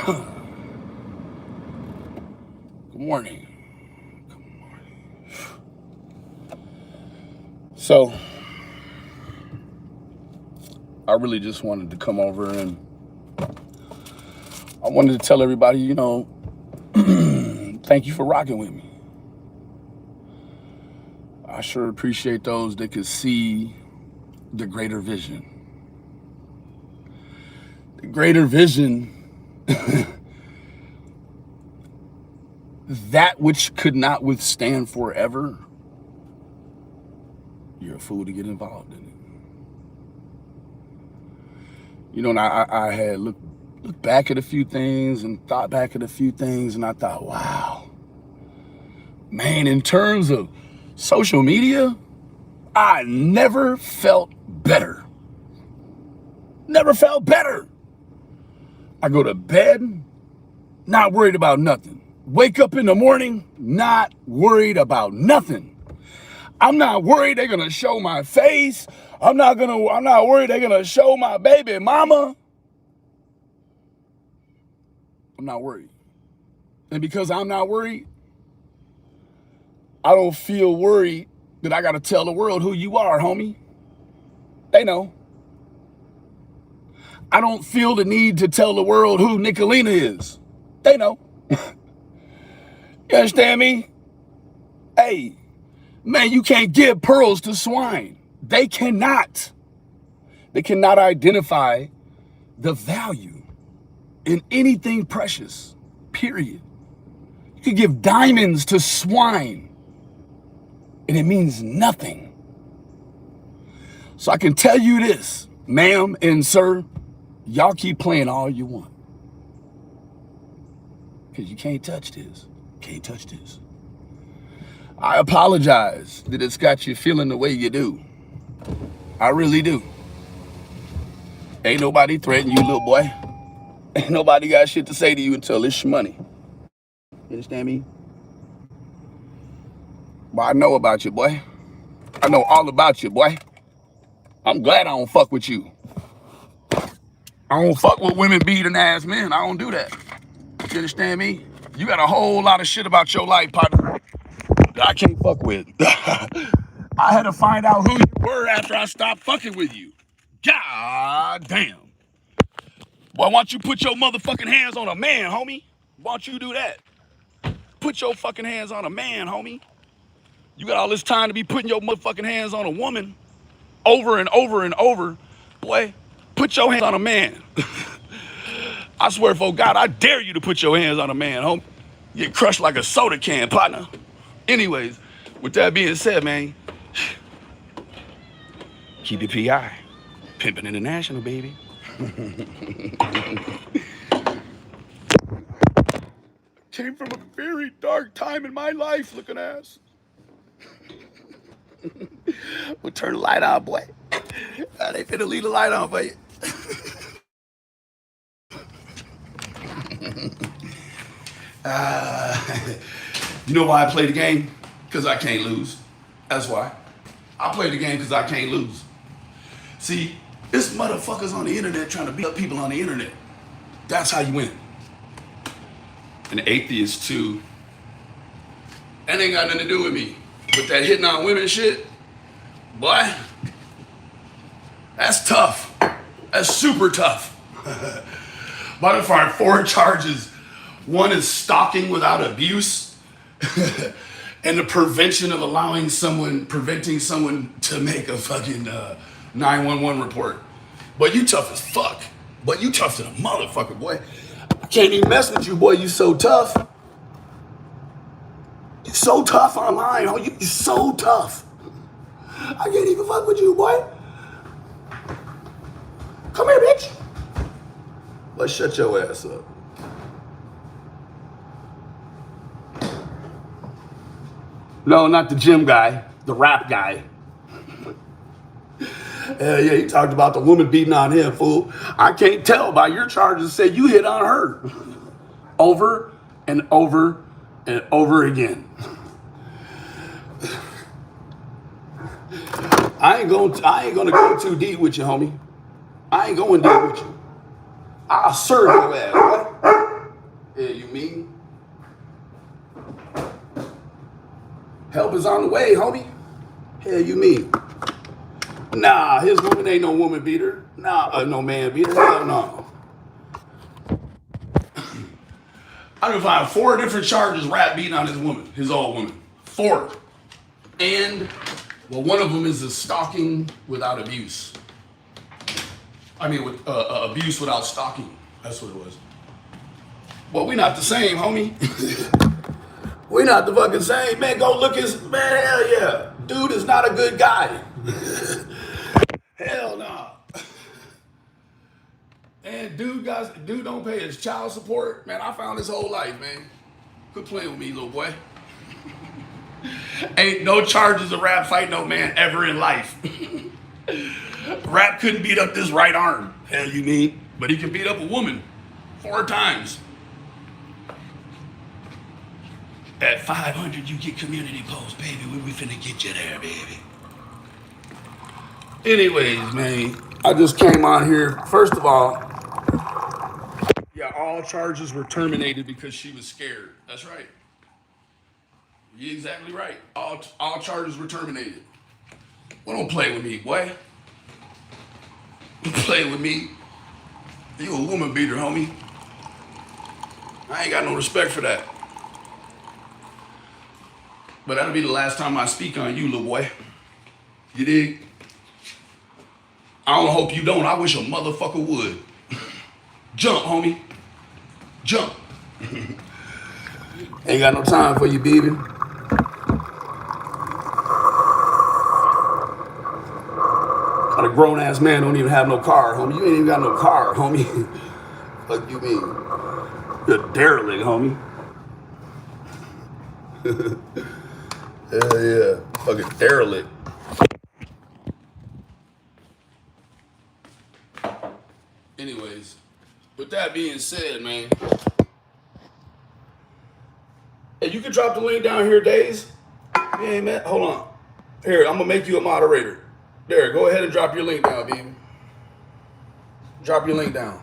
Good morning. Good morning. So, I really just wanted to come over and I wanted to tell everybody, thank you for rocking with me. I sure appreciate those that could see the greater vision. The greater vision, that which could not withstand forever, you're a fool to get involved in it. And I had looked back at a few things and thought back at a few things, and I thought, wow, man, in terms of social media, I never felt better. Never felt better. I go to bed, not worried about nothing. Wake up in the morning, not worried about nothing. I'm not worried they're gonna show my face. I'm not worried they're gonna show my baby mama. I'm not worried. And because I'm not worried, I don't feel worried that I gotta tell the world who you are, homie. They know. I don't feel the need to tell the world who Nicolina is. They know. You understand me? Hey, man, you can't give pearls to swine. They cannot identify the value in anything precious, period. You could give diamonds to swine and it means nothing. So I can tell you this, ma'am and sir, y'all keep playing all you want. Because you can't touch this. Can't touch this. I apologize that it's got you feeling the way you do. I really do. Ain't nobody threatening you, little boy. Ain't nobody got shit to say to you until it's money. You understand me? But I know about you, boy. I know all about you, boy. I'm glad I don't fuck with you. I don't fuck with women beating ass men. I don't do that. You understand me? You got a whole lot of shit about your life, partner, that I can't fuck with. I had to find out who you were after I stopped fucking with you. God damn. Boy, why don't you put your motherfucking hands on a man, homie? Why don't you do that? Put your fucking hands on a man, homie. You got all this time to be putting your motherfucking hands on a woman over and over and over. Boy, put your hands on a man. I swear for God, I dare you to put your hands on a man, homie. You get crushed like a soda can, partner. Anyways, with that being said, man, keep the PI. Pimpin' International, baby. Came from a very dark time in my life, looking ass. We'll turn the light on, boy. They finna leave the light on for you. You know why I play the game? Because I can't lose. That's why. I play the game because I can't lose. See, it's motherfuckers on the internet trying to beat up people on the internet. That's how you win. And atheists too. That ain't got nothing to do with me. But that hitting on women shit, boy, that's tough. That's super tough. But if I 4 charges, one is stalking without abuse, and the preventing someone to make a fucking 911 report. But you tough as fuck. But you tough to the motherfucker, boy. I can't even mess with you, boy. You so tough. You so tough online. Oh, you so tough. I can't even fuck with you, boy. Come here, bitch. Let's shut your ass up. No, not the gym guy, the rap guy. Yeah, he talked about the woman beating on him, fool. I can't tell by your charges say you hit on her. Over and over and over again. I ain't gonna go too deep with you, homie. I ain't going deep with you. I'll serve your ass, boy. mean? Help is on the way, homie. Hell you mean? Nah, his woman ain't no woman beater. Nah, no man beater. Hell no. I can find 4 different charges Rap beating on his woman, his old woman. 4. And, well, one of them is a stalking without abuse. I mean, with abuse without stalking. That's what it was. Well, we not the same, homie. We not the fucking same. Man, go look his, man, hell yeah. Dude is not a good guy. Hell nah. And dude don't pay his child support. Man, I found his whole life, man. Quit playing with me, little boy. Ain't no charges of Rap fight no man ever in life. Rap couldn't beat up this right arm. Hell you mean? But he can beat up a woman 4 times. At 500, you get community posts, baby. We finna get you there, baby. Anyways, man, I just came on here. First of all, yeah, all charges were terminated because she was scared. That's right. You're exactly right. All charges were terminated. Well, don't play with me, boy. Don't play with me. You a woman beater, homie. I ain't got no respect for that. But that'll be the last time I speak on you, little boy. You dig? I don't hope you don't. I wish a motherfucker would. Jump, homie. Jump. Ain't got no time for you, baby. Got a grown ass man don't even have no car, homie. You ain't even got no car, homie. What you mean? You're a derelict, homie. Yeah. Fucking derelict. Anyways, with that being said, man. Hey, you can drop the link down here, Days. Yeah, man. Hold on. Here, I'm gonna make you a moderator. There, go ahead and drop your link down, baby. Drop your link down.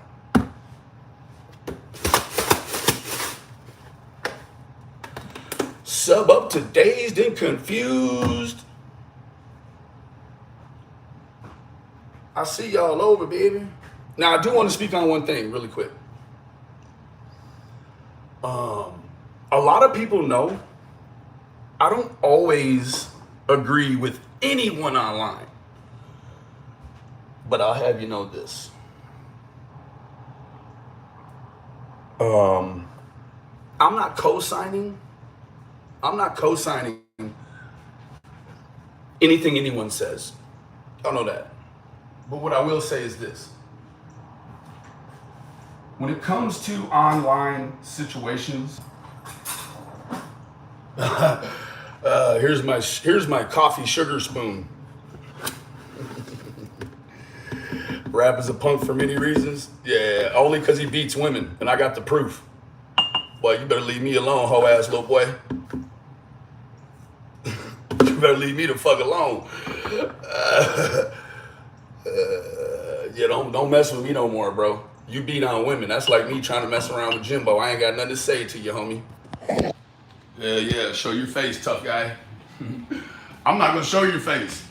Sub up to Dazed and Confused. I see y'all over, baby. Now, I do want to speak on one thing really quick. A lot of people know I don't always agree with anyone online. But I'll have you know this. I'm not co-signing. I'm not co-signing anything anyone says. Y'all know that. But what I will say is this. When it comes to online situations, here's my coffee sugar spoon. Rap is a punk for many reasons. Yeah, only because he beats women, and I got the proof. Boy, you better leave me alone, hoe ass little boy. You better leave me the fuck alone. Yeah, don't mess with me no more, bro. You beat on women. That's like me trying to mess around with Jimbo. I ain't got nothing to say to you, homie. Yeah, show your face, tough guy. I'm not gonna show your face.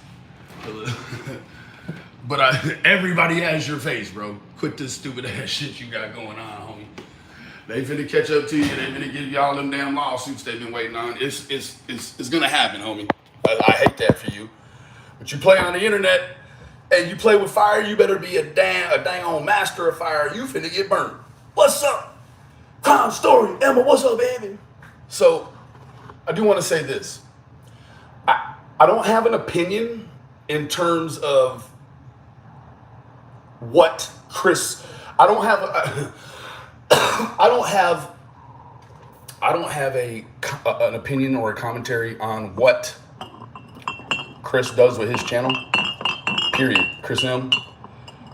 But everybody has your face, bro. Quit this stupid ass shit you got going on, homie. They finna catch up to you. They finna give you all them damn lawsuits they've been waiting on. It's gonna happen, homie. I hate that for you. But you play on the internet and you play with fire, you better be a dang on master of fire. You finna get burned. What's up? Crime Story. Emma, what's up, baby? So, I do want to say this. I don't have an opinion in terms of what Chris. I don't have an opinion or a commentary on what Chris does with his channel. Period. Chris M.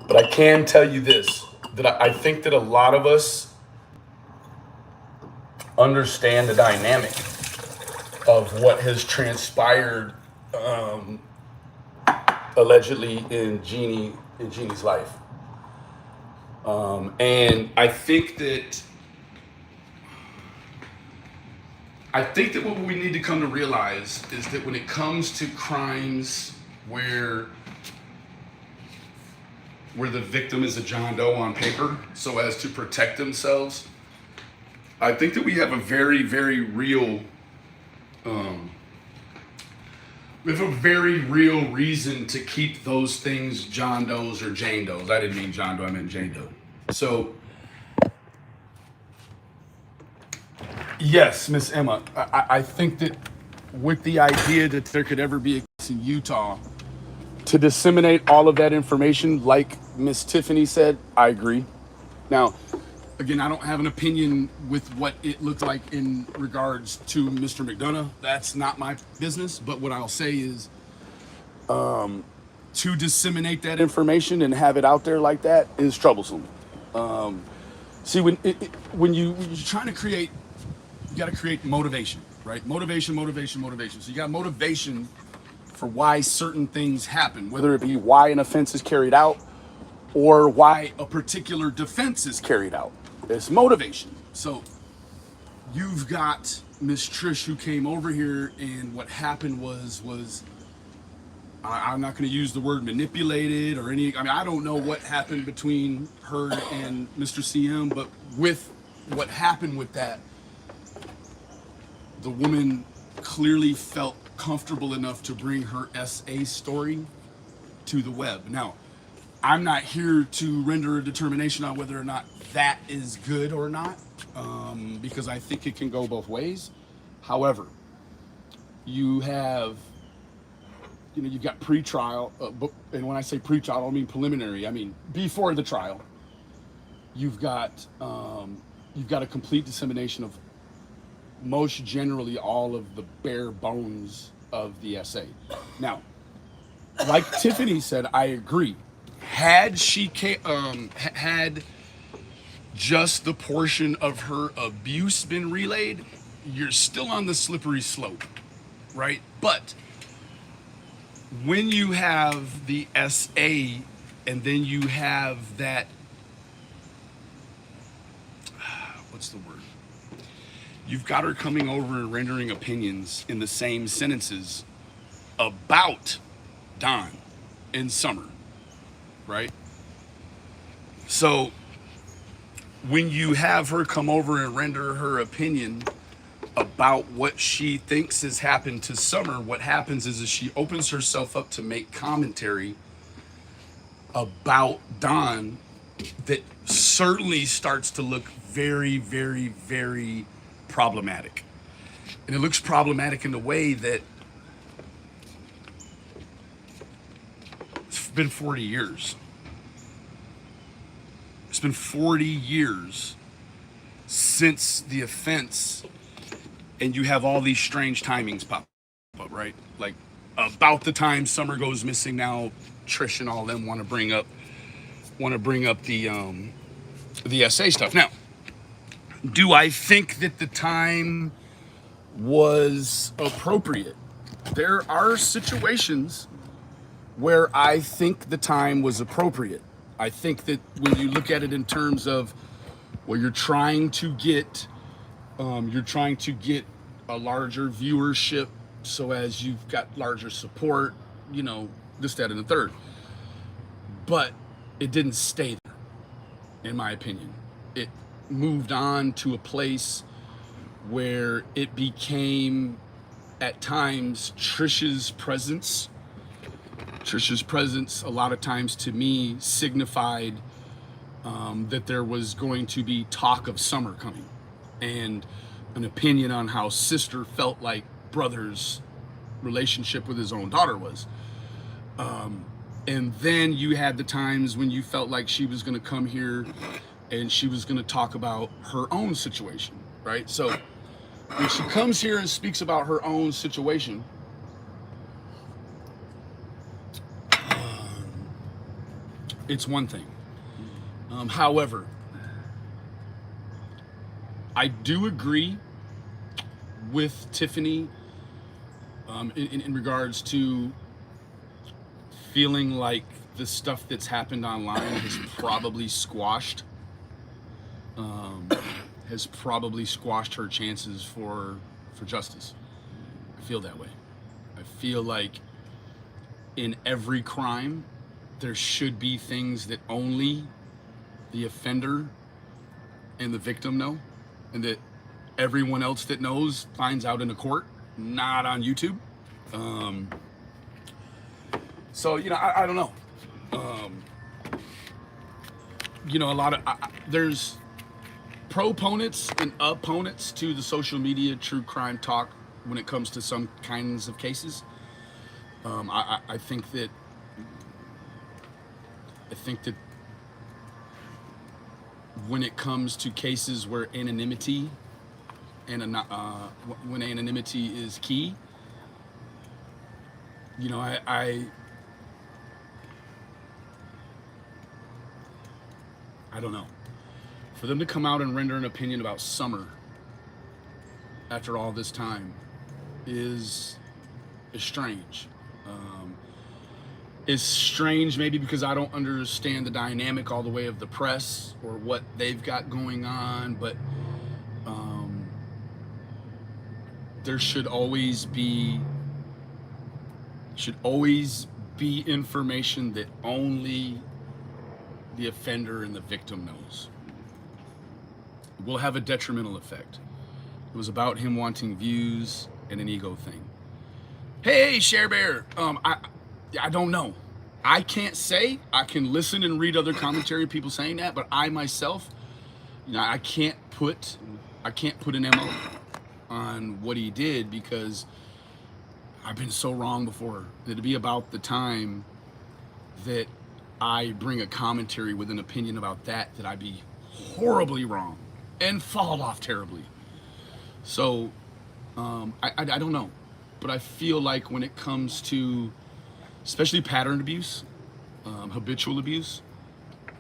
But I can tell you this, that I think that a lot of us understand the dynamic of what has transpired allegedly in Jeannie's life. And I think that I think that what we need to come to realize is that when it comes to crimes where the victim is a John Doe on paper so as to protect themselves, I think that we have a very, very real we have a very real reason to keep those things John Does or Jane Does. I didn't mean John Doe, I meant Jane Doe. So, yes, Miss Emma, I think that with the idea that there could ever be a case in Utah to disseminate all of that information, like Miss Tiffany said, I agree. Now, again, I don't have an opinion with what it looked like in regards to Mr. McDonough. That's not my business. But what I'll say is, to disseminate that information and have it out there like that is troublesome. See, when you're trying to create, you got to create motivation, right? Motivation, motivation, motivation. So you got motivation for why certain things happen, whether it be why an offense is carried out or why a particular defense is carried out. It's motivation. So you've got Miss Trish who came over here, and what happened was I'm not going to use the word manipulated or any. I mean, I don't know what happened between her and Mr. CM, but with what happened with that, the woman clearly felt comfortable enough to bring her SA story to the web. Now, I'm not here to render a determination on whether or not that is good or not, because I think it can go both ways. However, you've got pre-trial, and when I say pre-trial, I don't mean preliminary. I mean before the trial. You've got a complete dissemination of most generally all of the bare bones of the SA. Now, like Tiffany said, I agree. Had she had just the portion of her abuse been relayed, you're still on the slippery slope, right? But when you have the SA and then you have that, what's the word? You've got her coming over and rendering opinions in the same sentences about Don and Summer, right? So when you have her come over and render her opinion about what she thinks has happened to Summer, what happens is she opens herself up to make commentary about Don that certainly starts to look very, very, very problematic. And it looks problematic in the way that it's been 40 years. It's been 40 years since the offense, and you have all these strange timings pop up, right? Like about the time Summer goes missing, now Trish and all them want to bring up the SA stuff. Now, do I think that the time was appropriate? There are situations where I think the time was appropriate. I think that when you look at it in terms of, well, you're trying to get a larger viewership, so as you've got larger support, this, that, and the third. But it didn't stay there, in my opinion. It moved on to a place where it became, at times, Trish's presence a lot of times to me signified that there was going to be talk of Summer coming, and an opinion on how sister felt like brother's relationship with his own daughter was. And then you had the times when you felt like she was going to come here and she was going to talk about her own situation, right? So when she comes here and speaks about her own situation, it's one thing. However, I do agree with Tiffany in regards to feeling like the stuff that's happened online has probably squashed her chances for for justice. I feel that way. I feel like in every crime, there should be things that only the offender and the victim know, and that everyone else that knows finds out in a court, not on YouTube. So, you know, I don't know. You know, a lot of, there's proponents and opponents to the social media true crime talk when it comes to some kinds of cases. I think that when it comes to cases where anonymity and when anonymity is key, you know, I don't know. For them to come out and render an opinion about Summer after all this time is strange. Is strange maybe because I don't understand the dynamic all the way of the press or what they've got going on, but there should always be information that only the offender and the victim knows. It will have a detrimental effect. It was about him wanting views and an ego thing. Hey, Share Bear. I don't know. I can't say. I can listen and read other commentary, people saying that, but I myself, you know, I can't put an MO on what he did because I've been so wrong before. It'd be about the time that I bring a commentary with an opinion about that I'd be horribly wrong and fall off terribly. So I don't know, but I feel like when it comes to especially pattern abuse, habitual abuse,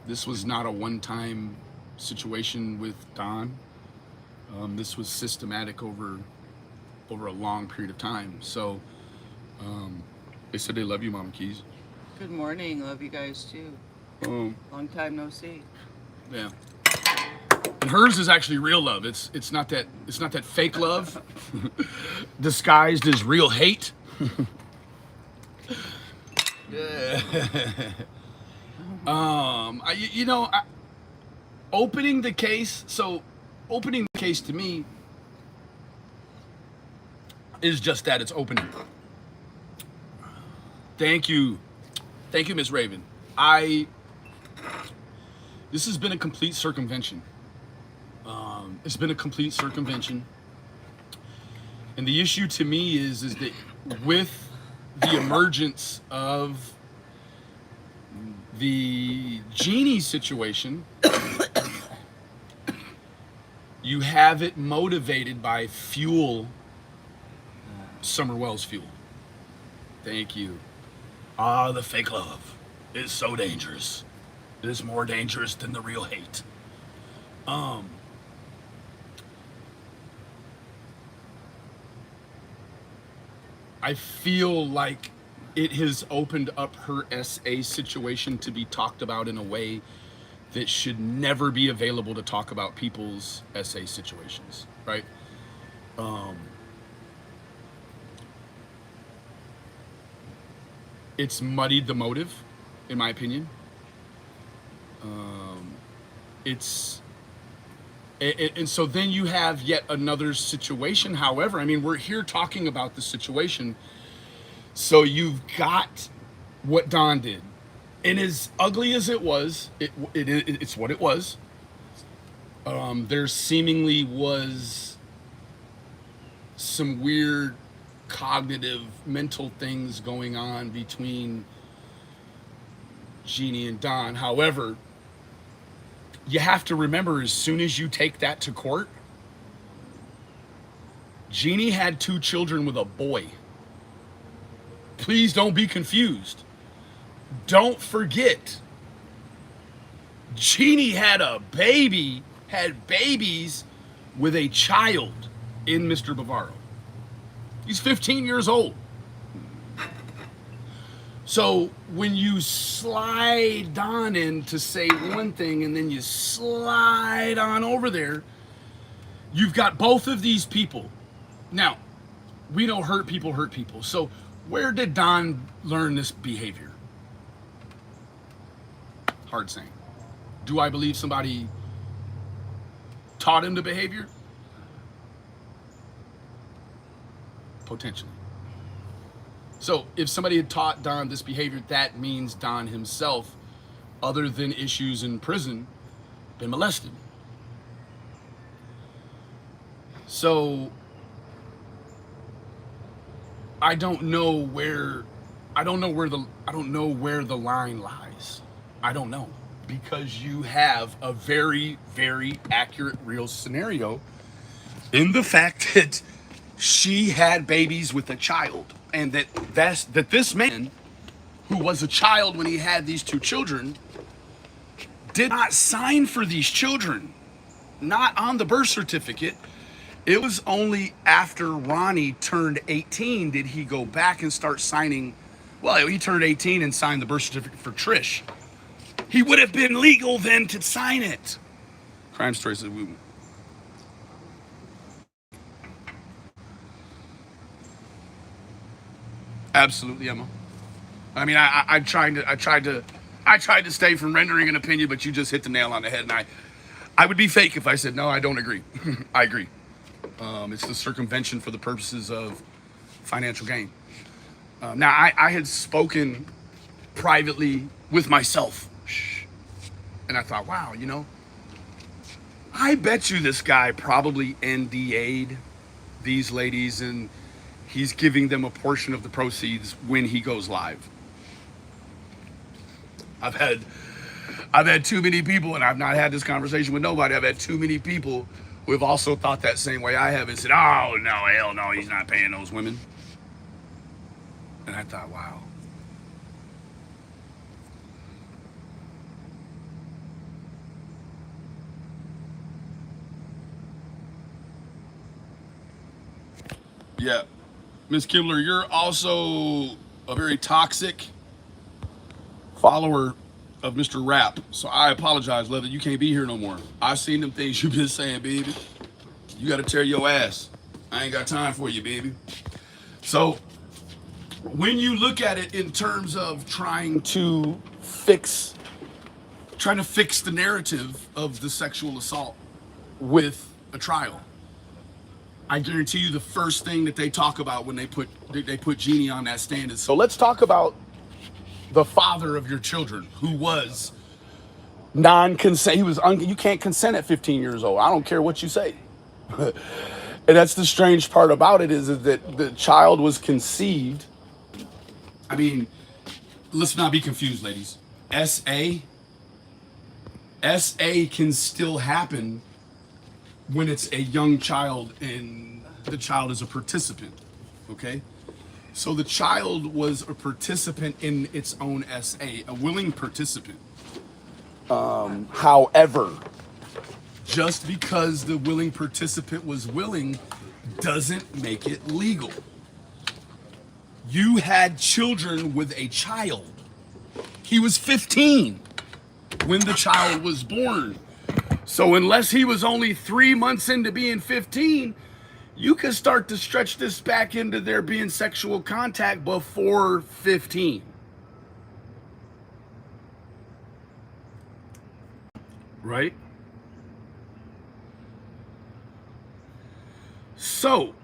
this was not a one-time situation with Don. This was systematic over a long period of time. So they said they love you, Mama Keys. Good morning. Love you guys too. Long time no see. Yeah. And hers is actually real love. It's not that fake love disguised as real hate. Yeah. Opening the case to me is just that, it's opening. Thank you, Miss Raven. This has been a complete circumvention. It's been a complete circumvention. And the issue to me is that with the emergence of the Jeannie situation, you have it motivated by fuel, Summer Wells fuel. Thank you. The fake love is so dangerous. It is more dangerous than the real hate. I feel like it has opened up her SA situation to be talked about in a way that should never be available to talk about people's SA situations, right? It's muddied the motive, in my opinion. And so then you have yet another situation. However, I mean, we're here talking about the situation. So you've got what Don did. And as ugly as it was, it's what it was. There seemingly was some weird cognitive mental things going on between Jeannie and Don. However, you have to remember, as soon as you take that to court, Jeannie had 2 children with a boy. Please don't be confused. Don't forget, Jeannie had babies with a child in Mr. Bavaro. He's 15 years old. So when you slide Don in to say one thing and then you slide on over there, you've got both of these people Now, we know hurt people hurt people. So where did Don learn this behavior? Hard saying. Do I believe somebody taught him the behavior? Potentially. So if somebody had taught Don this behavior, that means Don himself, other than issues in prison, been molested. So I don't know where the line lies. I don't know, because you have a very, very accurate real scenario in the fact that she had babies with a child, and that this man, who was a child when he had these two children, did not sign for these children, not on the birth certificate. It was only after Ronnie turned 18 did he go back and start signing. Well, he turned 18 and signed the birth certificate for Trish. He would have been legal then to sign it. Crime Story says we. Absolutely, Emma. I mean, I tried to stay from rendering an opinion, but you just hit the nail on the head, and I would be fake if I said no. I don't agree. I agree. It's the circumvention for the purposes of financial gain. Now, I had spoken privately with myself, and I thought, wow, I bet you this guy probably NDA'd these ladies, and he's giving them a portion of the proceeds when he goes live. I've had too many people, and I've not had this conversation with nobody. I've had too many people who have also thought that same way I have and said, oh, no, hell no, he's not paying those women. And I thought, wow. Yeah. Miss Kibler, you're also a very toxic follower of Mr. Rap. So I apologize, Leather. You can't be here no more. I've seen them things you've been saying, baby. You got to tear your ass. I ain't got time for you, baby. So when you look at it in terms of trying to fix the narrative of the sexual assault with a trial, I guarantee you the first thing that they talk about when they put Jeannie on that stand is, so let's talk about the father of your children, who was non-consent. You can't consent at 15 years old. I don't care what you say. And that's the strange part about it, is that the child was conceived. I mean, let's not be confused, ladies. SA can still happen when it's a young child and the child is a participant, okay? So the child was a participant in its own SA, a willing participant. However, just because the willing participant was willing doesn't make it legal. You had children with a child. He was 15 when the child was born. So unless he was only 3 months into being 15, you can start to stretch this back into there being sexual contact before 15. Right? So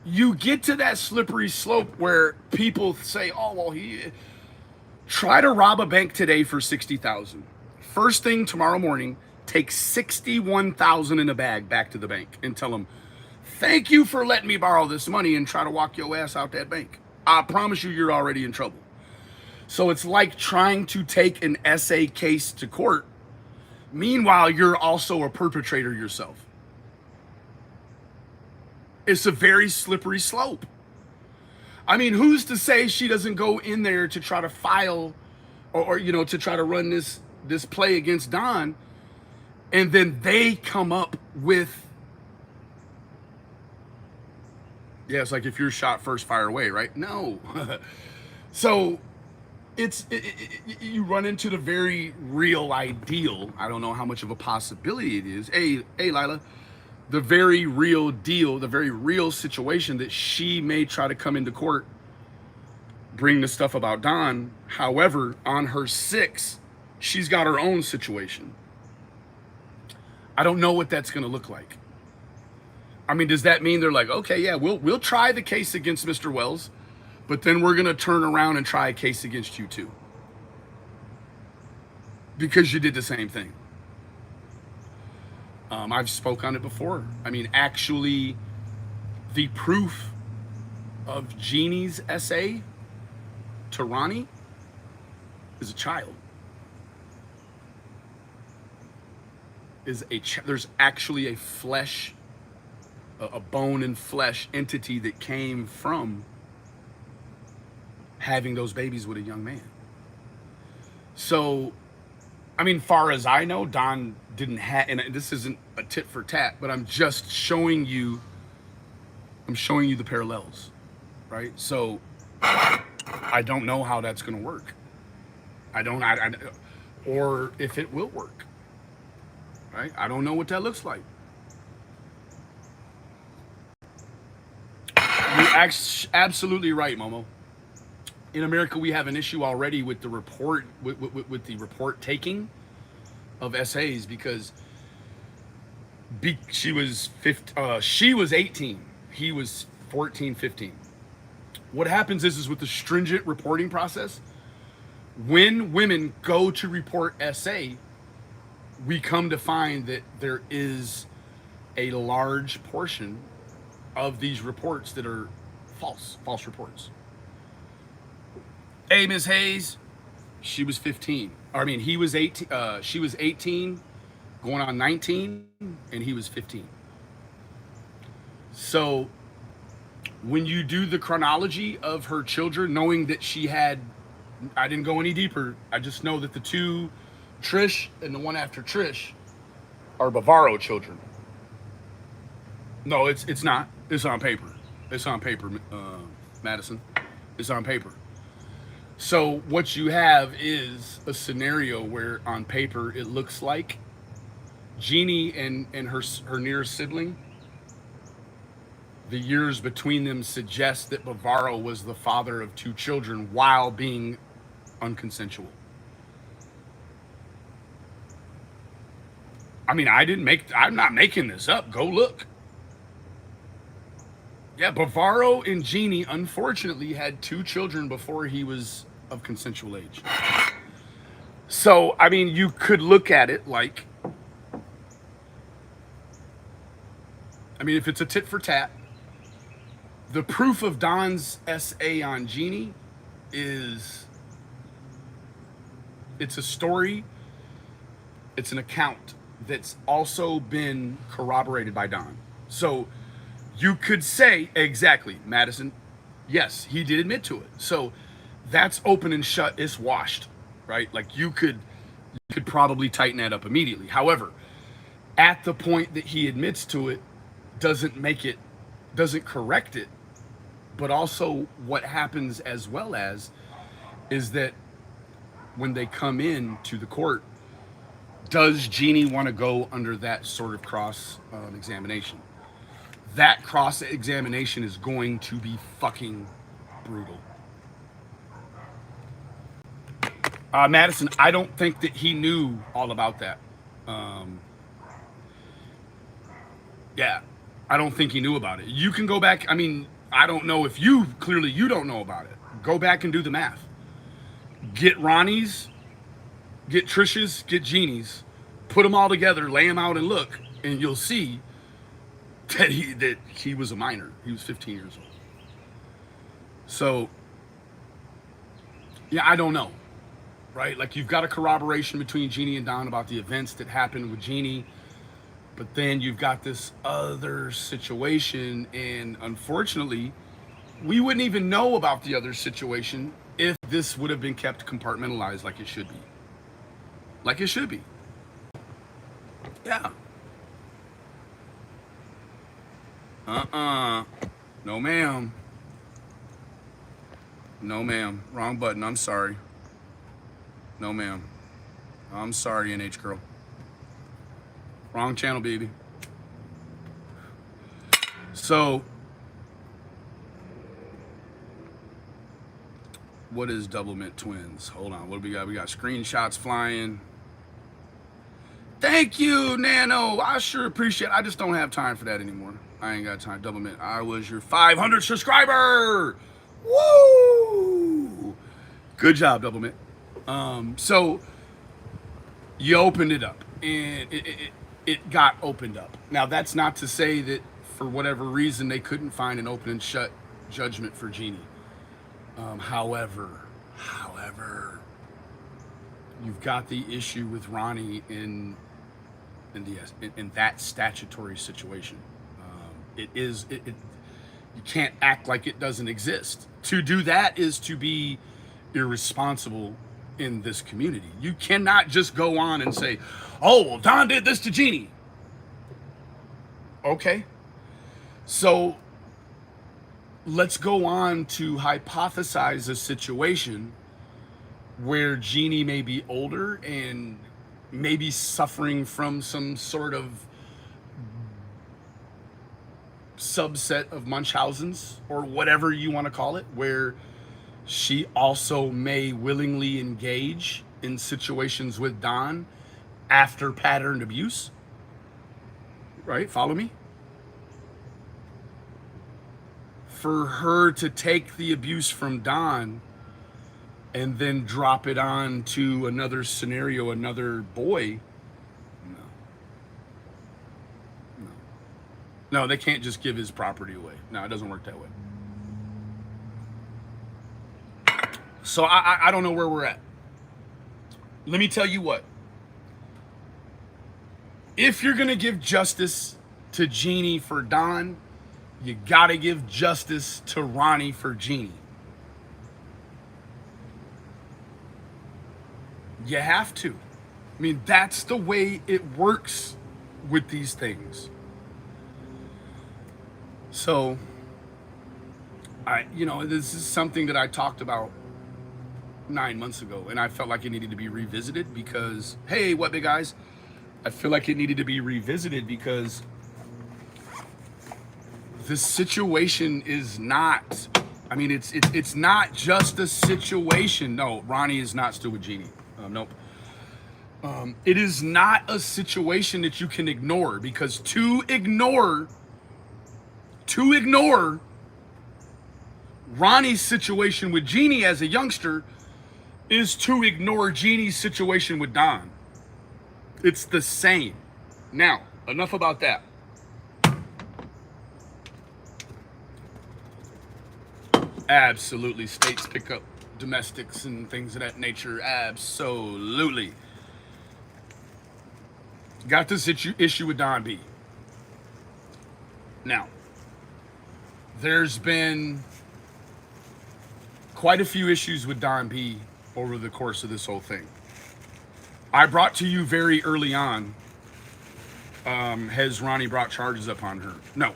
you get to that slippery slope where people say, oh, well, try to rob a bank today for $60,000. First thing tomorrow morning, take $61,000 in a bag back to the bank and tell them, thank you for letting me borrow this money, and try to walk your ass out that bank. I promise you're already in trouble. So it's like trying to take an SA case to court. Meanwhile, you're also a perpetrator yourself. It's a very slippery slope. I mean, who's to say she doesn't go in there to try to file or to try to run this play against Don, and then they come up with, yeah, it's like if you're shot first, fire away, right? No. So you run into the very real ideal. I don't know how much of a possibility it is. Hey, Lila. the very real deal, the very real situation that she may try to come into court, bring the stuff about Don. However, on her 6, she's got her own situation. I don't know what that's going to look like. I mean, does that mean they're like, okay, yeah, we'll try the case against Mr. Wells, but then we're going to turn around and try a case against you too, because you did the same thing. I've spoke on it before. I mean, actually, the proof of Jeannie's essay to Ronnie is a child. There's actually a flesh, a bone and flesh entity that came from having those babies with a young man. So, I mean, far as I know, Don didn't have, and this isn't a tit for tat, but I'm just showing you, the parallels, right? So, I don't know how that's going to work. Or if it will work, right? I don't know what that looks like. You're absolutely right, Momo. In America, we have an issue already with the report, with the report taking of essays, because she was 18, he was 14, 15. What happens is with the stringent reporting process, when women go to report essay, we come to find that there is a large portion of these reports that are false reports. Hey, Ms. Hayes, she was 15. I mean, he was 18. She was 18, going on 19, and he was 15. So when you do the chronology of her children, knowing that she had, I didn't go any deeper. I just know that the 2, Trish and the one after Trish, are Bavaro children. No, it's not. It's on paper. It's on paper, Madison. It's on paper. So what you have is a scenario where on paper it looks like Jeannie and her nearest sibling, the years between them suggest that Bavaro was the father of 2 children while being unconsensual. I mean, I'm not making this up. Go look. Yeah, Bavaro and Jeannie unfortunately had 2 children before he was of consensual age. So, I mean, you could look at it like, I mean, if it's a tit for tat, the proof of Don's SA on Jeannie is, it's a story, it's an account that's also been corroborated by Don. So you could say, exactly, Madison, yes, he did admit to it. So that's open and shut, it's washed, right? Like you could probably tighten that up immediately. However, at the point that he admits to it, doesn't correct it. But also what happens as well as is that when they come in to the court, does Jeannie want to go under that sort of cross examination? That cross examination is going to be fucking brutal. Madison, I don't think that he knew all about that. Yeah, I don't think he knew about it. You can go back. I mean, I don't know if you don't know about it. Go back and do the math. Get Ronnie's, get Trish's, get Jeannie's, put them all together, lay them out and look, and you'll see that he was a minor. He was 15 years old. So, yeah, I don't know, right? Like you've got a corroboration between Jeannie and Don about the events that happened with Jeannie, but then you've got this other situation, and unfortunately, we wouldn't even know about the other situation if this would have been kept compartmentalized like it should be. Like it should be. Yeah. No, ma'am. No, ma'am. Wrong button. I'm sorry. No, ma'am. I'm sorry, NH girl. Wrong channel, baby. So, what is double mint twins? Hold on. What do we got? We got screenshots flying. Thank you, Nano. I sure appreciate it. I just don't have time for that anymore. I ain't got time. Double mint. I was your 500 subscriber. Woo! Good job, double mint. So you opened it up, and it got opened up. Now, that's not to say that for whatever reason they couldn't find an open and shut judgment for Jeannie. However, you've got the issue with Ronnie in that statutory situation. You can't act like it doesn't exist. To do that is to be irresponsible in this community. You cannot just go on and say, oh, well, Don did this to Jeannie. Okay. So let's go on to hypothesize a situation where Jeannie may be older and maybe suffering from some sort of subset of Munchausen's or whatever you want to call it, where she also may willingly engage in situations with Don after patterned abuse. Right? Follow me? For her to take the abuse from Don and then drop it on to another scenario, another boy, no, they can't just give his property away. No, it doesn't work that way. So I don't know where we're at. Let me tell you what. If you're gonna give justice to Jeannie for Don, you gotta give justice to Ronnie for Jeannie. You have to. I mean, that's the way it works with these things. So, this is something that I talked about 9 months ago, and I felt like it needed to be revisited because, hey, what big guys? I feel like it needed to be revisited because the situation is not, it's not just a situation. No, Ronnie is not still with Jeannie. Nope. It is not a situation that you can ignore, because to ignore Ronnie's situation with Jeannie as a youngster is to ignore Jeannie's situation with Don. It's the same. Now, enough about that. Absolutely. States pick up domestics and things of that nature. Absolutely. Got this issue with Don B. Now, there's been quite a few issues with Don B over the course of this whole thing. I brought to you very early on, has Ronnie brought charges up on her? No.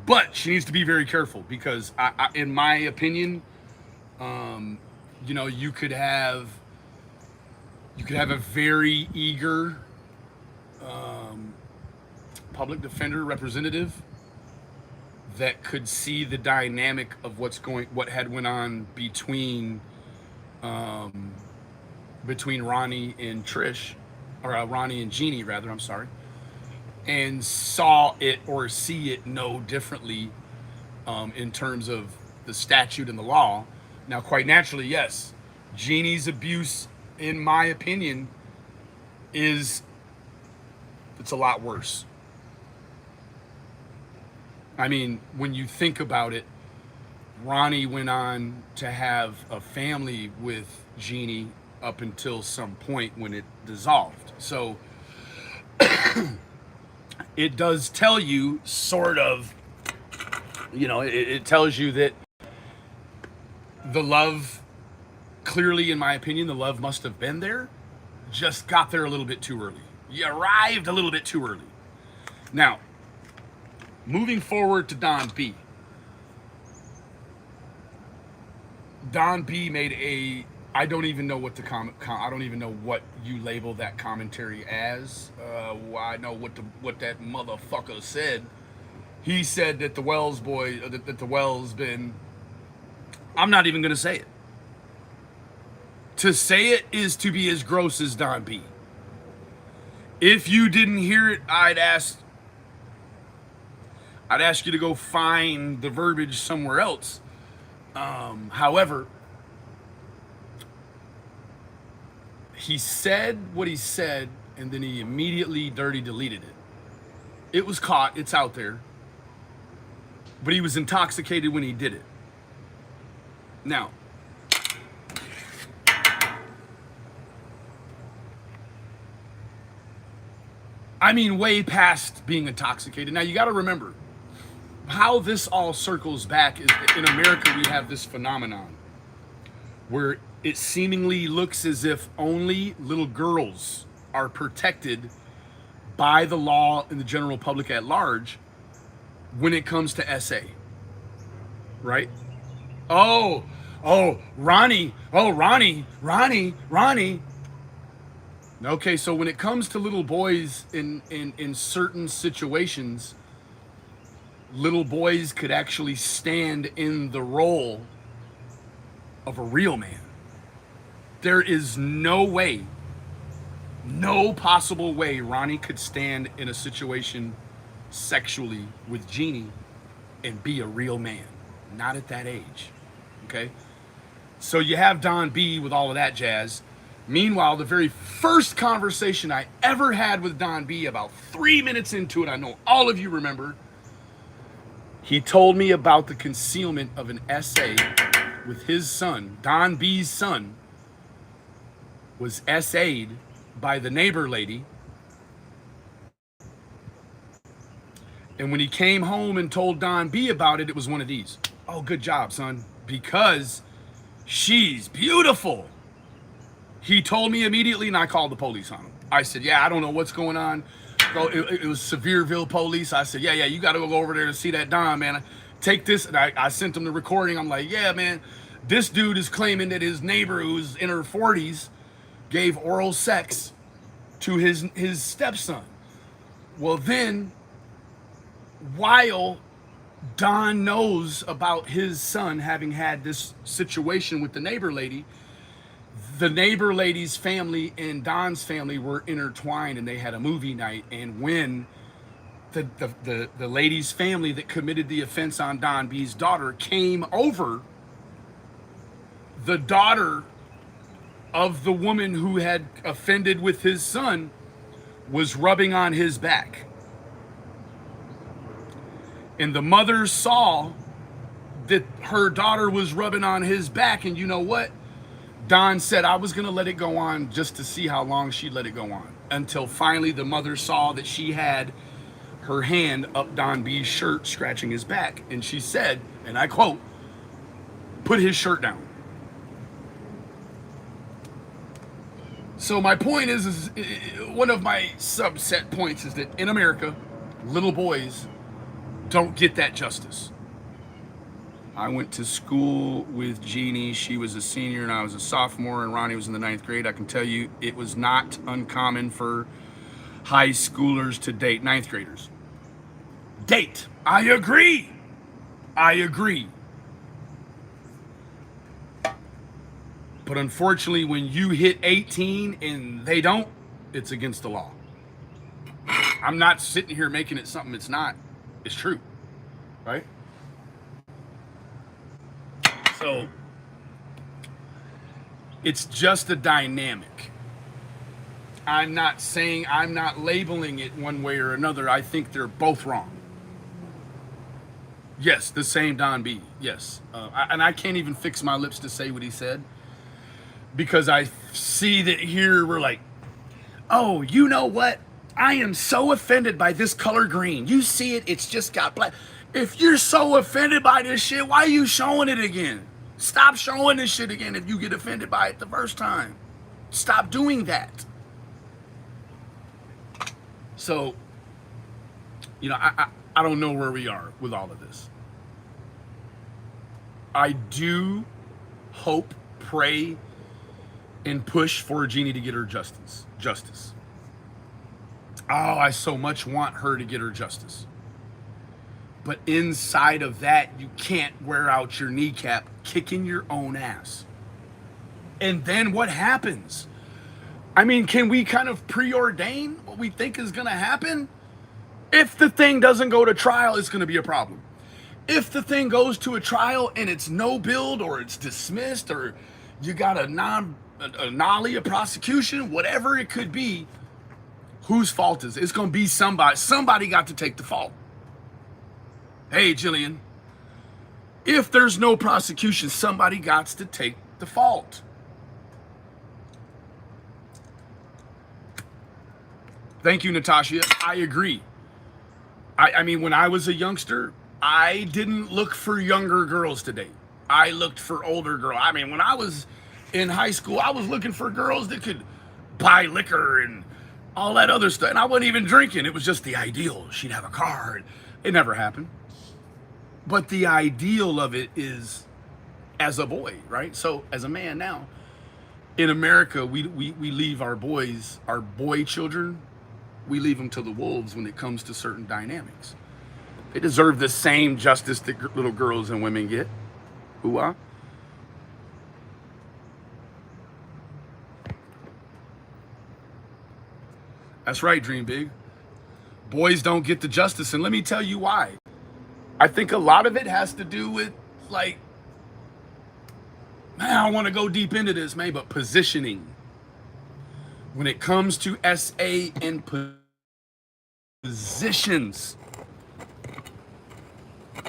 But she needs to be very careful because, in my opinion, you could have a very eager public defender representative that could see the dynamic of what had went on between Ronnie and Trish, or Ronnie and Jeannie, rather. I'm sorry. And saw it or see it no differently in terms of the statute and the law. Now, quite naturally, yes, Jeannie's abuse, in my opinion, it's a lot worse. I mean, when you think about it, Ronnie went on to have a family with Jeannie up until some point when it dissolved. So it does tell you sort of, it tells you that the love, clearly, in my opinion, the love must have been there, just got there a little bit too early. You arrived a little bit too early. Now, moving forward to Don B. Don B made I don't even know what I don't even know what you label that commentary as. I know what that motherfucker said. he said that the Wells boy, that the Wells been, I'm not even going to say it. To say it is to be as gross as Don B. If you didn't hear it, I'd ask you to go find the verbiage somewhere else. However, he said what he said, and then he immediately dirty deleted it. It was caught, it's out there. But he was intoxicated when he did it. Now, I mean, way past being intoxicated. Now, you got to remember, how this all circles back is in America, we have this phenomenon where it seemingly looks as if only little girls are protected by the law and the general public at large when it comes to SA, right? Ronnie. Okay, so when it comes to little boys in certain situations, little boys could actually stand in the role of a real man. There is no way, no possible way Ronnie could stand in a situation sexually with Jeannie and be a real man. Not at that age, okay? So you have Don B with all of that jazz. Meanwhile, the very first conversation I ever had with Don B, about 3 minutes into it, I know all of you remember, he told me about the concealment of an SA with his son. Don B's son was SA'd by the neighbor lady. And when he came home and told Don B about it, it was one of these. Oh, good job, son, because she's beautiful. He told me immediately, and I called the police on him. I said, yeah, I don't know what's going on. It was Sevierville police. I said, yeah, you got to go over there to see that Don, man. Take this. And I sent him the recording. I'm like, yeah, man, this dude is claiming that his neighbor, who's in her 40s, gave oral sex to his stepson. Well, then, while Don knows about his son having had this situation with the neighbor lady, the neighbor lady's family and Don's family were intertwined, and they had a movie night. And when the lady's family that committed the offense on Don B's daughter came over, the daughter of the woman who had offended with his son was rubbing on his back. And the mother saw that her daughter was rubbing on his back, and you know what? Don said, I was going to let it go on just to see how long she'd let it go on, until finally the mother saw that she had her hand up Don B's shirt, scratching his back. And she said, and I quote, put his shirt down. So my point is one of my subset points is that in America, little boys don't get that justice. I went to school with Jeannie. She was a senior and I was a sophomore, and Ronnie was in the 9th grade. I can tell you it was not uncommon for high schoolers to date 9th graders. Date. I agree. But unfortunately, when you hit 18 and they don't, it's against the law. I'm not sitting here making it something it's not. It's true, right? So it's just a dynamic. I'm not labeling it one way or another. I think they're both wrong. Yes, the same Don B. Yes. And I can't even fix my lips to say what he said, because I see that here we're like, oh, you know what? I am so offended by this color green. You see it, it's just got black. If you're so offended by this shit, why are you showing it again? Stop showing this shit again if you get offended by it the first time. Stop doing that. So, you know, I don't know where we are with all of this. I do hope, pray, and push for Jeannie to get her justice. Oh, I so much want her to get her justice. But inside of that, you can't wear out your kneecap kicking your own ass. And then what happens? I mean, can we kind of preordain what we think is going to happen? If the thing doesn't go to trial, it's going to be a problem. If the thing goes to a trial and it's no build or it's dismissed or you got a nollie, a prosecution, whatever it could be, whose fault is it? It's going to be somebody. Somebody got to take the fault. Hey, Jillian, if there's no prosecution, somebody got to take the fault. Thank you, Natasha. I agree. I mean, when I was a youngster, I didn't look for younger girls to date. I looked for older girls. I mean, when I was in high school, I was looking for girls that could buy liquor and all that other stuff. And I wasn't even drinking. It was just the ideal. She'd have a car. It never happened. But the ideal of it is as a boy, right? So as a man now, in America, we leave our boys, our boy children, we leave them to the wolves when it comes to certain dynamics. They deserve the same justice that little girls and women get. Ooh-ah. That's right, Dream Big. Boys don't get the justice, and let me tell you why. I think a lot of it has to do with, like, man, I don't want to go deep into this, man, but positioning. When it comes to SA and positions,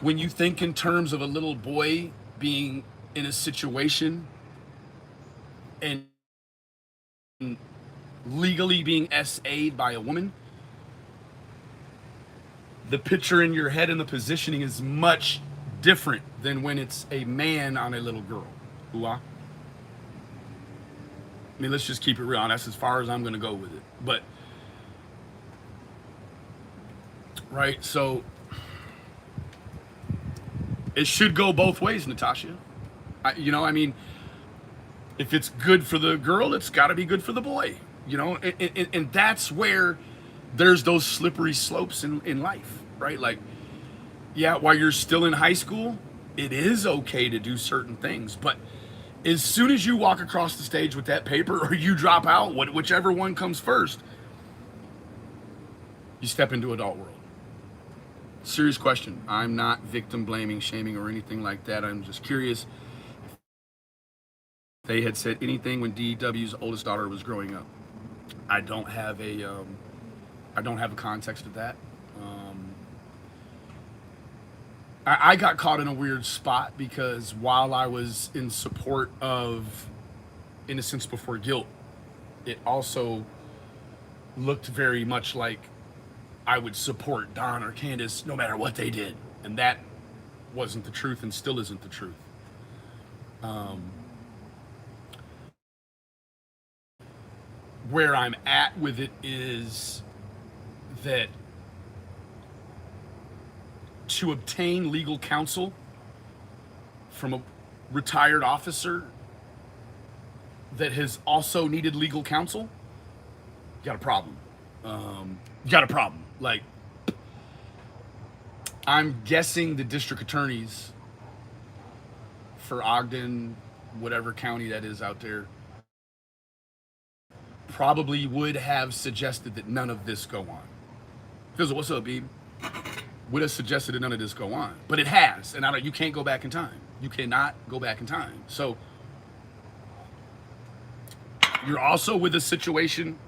when you think in terms of a little boy being in a situation and legally being SA'd by a woman, the picture in your head and the positioning is much different than when it's a man on a little girl. Ooh-ah. I mean, let's just keep it real. That's as far as I'm going to go with it. But, right, so it should go both ways, Natasha. I mean, if it's good for the girl, it's got to be good for the boy. And that's where there's those slippery slopes in life, right? Like, yeah, while you're still in high school, it is okay to do certain things, but as soon as you walk across the stage with that paper or you drop out, whichever one comes first, you step into adult world. Serious question. I'm not victim blaming, shaming, or anything like that. I'm just curious if they had said anything when DW's oldest daughter was growing up. I don't have a context of that. I got caught in a weird spot because while I was in support of innocence before guilt, it also looked very much like I would support Don or Candace no matter what they did. And that wasn't the truth and still isn't the truth. Where I'm at with it is that to obtain legal counsel from a retired officer that has also needed legal counsel, you got a problem. You got a problem. Like, I'm guessing the district attorneys for Ogden, whatever county that is out there, probably would have suggested that none of this go on. Fizzle, what's up, Beeb? Would have suggested that none of this go on, but it has, and you can't go back in time. You cannot go back in time. So you're also with a situation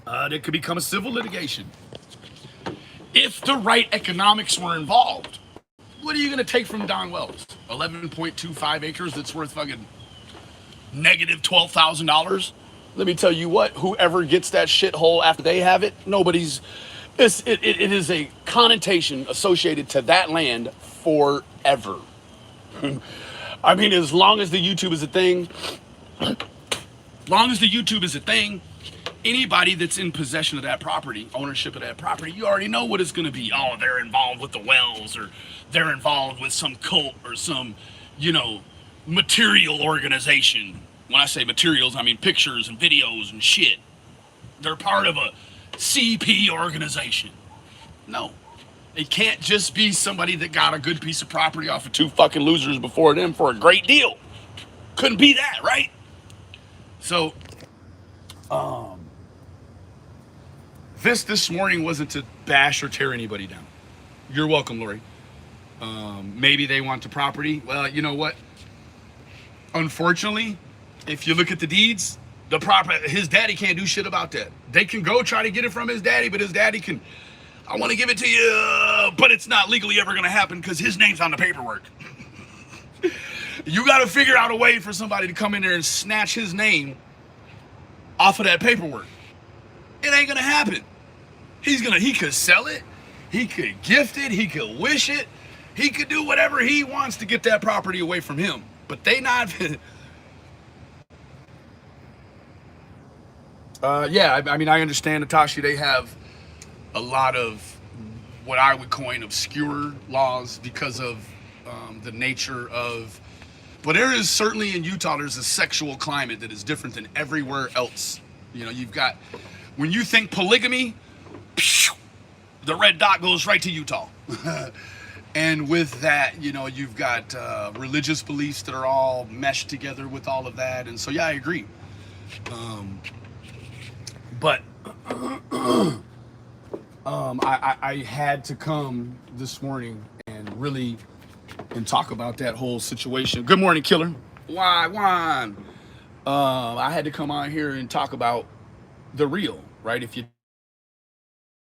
that could become a civil litigation. If the right economics were involved, what are you going to take from Don Wells? 11.25 acres that's worth fucking negative $12,000? Let me tell you what, whoever gets that shithole after they have it, it is a connotation associated to that land forever. I mean, as long as the YouTube is a thing, anybody that's in possession of that property, ownership of that property, you already know what it's going to be. Oh, they're involved with the Wells, or they're involved with some cult or some, material organization. When I say materials, I mean pictures and videos and shit. They're part of a CP organization. No. It can't just be somebody that got a good piece of property off of 2 fucking losers before them for a great deal. Couldn't be that, right? So, this morning wasn't to bash or tear anybody down. You're welcome, Lori. Maybe they want the property. Well, you know what? Unfortunately, if you look at the deeds, the property, his daddy can't do shit about that. They can go try to get it from his daddy, but his daddy can, I want to give it to you, but it's not legally ever going to happen because his name's on the paperwork. You got to figure out a way for somebody to come in there and snatch his name off of that paperwork. It ain't going to happen. He could sell it. He could gift it. He could wish it. He could do whatever he wants to get that property away from him. But they not. Yeah, I mean, I understand, Natasha, they have a lot of what I would coin obscure laws because of the nature of, but there is certainly in Utah, there's a sexual climate that is different than everywhere else. You know, you've got, when you think polygamy, the red dot goes right to Utah. And with that, you know, you've got religious beliefs that are all meshed together with all of that. And so, yeah, I agree. But I had to come this morning and talk about that whole situation. Good morning, Killer. Why, Juan? I had to come on here and talk about the real, right? If you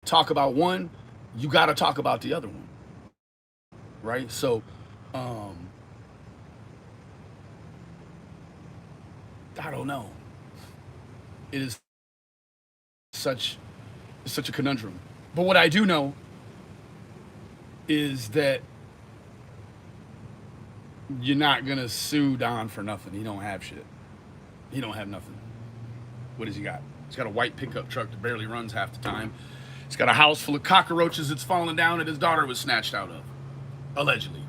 talk about one, you got to talk about the other one, right? So, I don't know. It is such a conundrum. But what I do know is that you're not gonna sue Don for nothing. He don't have shit. He don't have nothing. What has he got? He's got a white pickup truck that barely runs half the time. He's got a house full of cockroaches that's fallen down that his daughter was snatched out of, allegedly.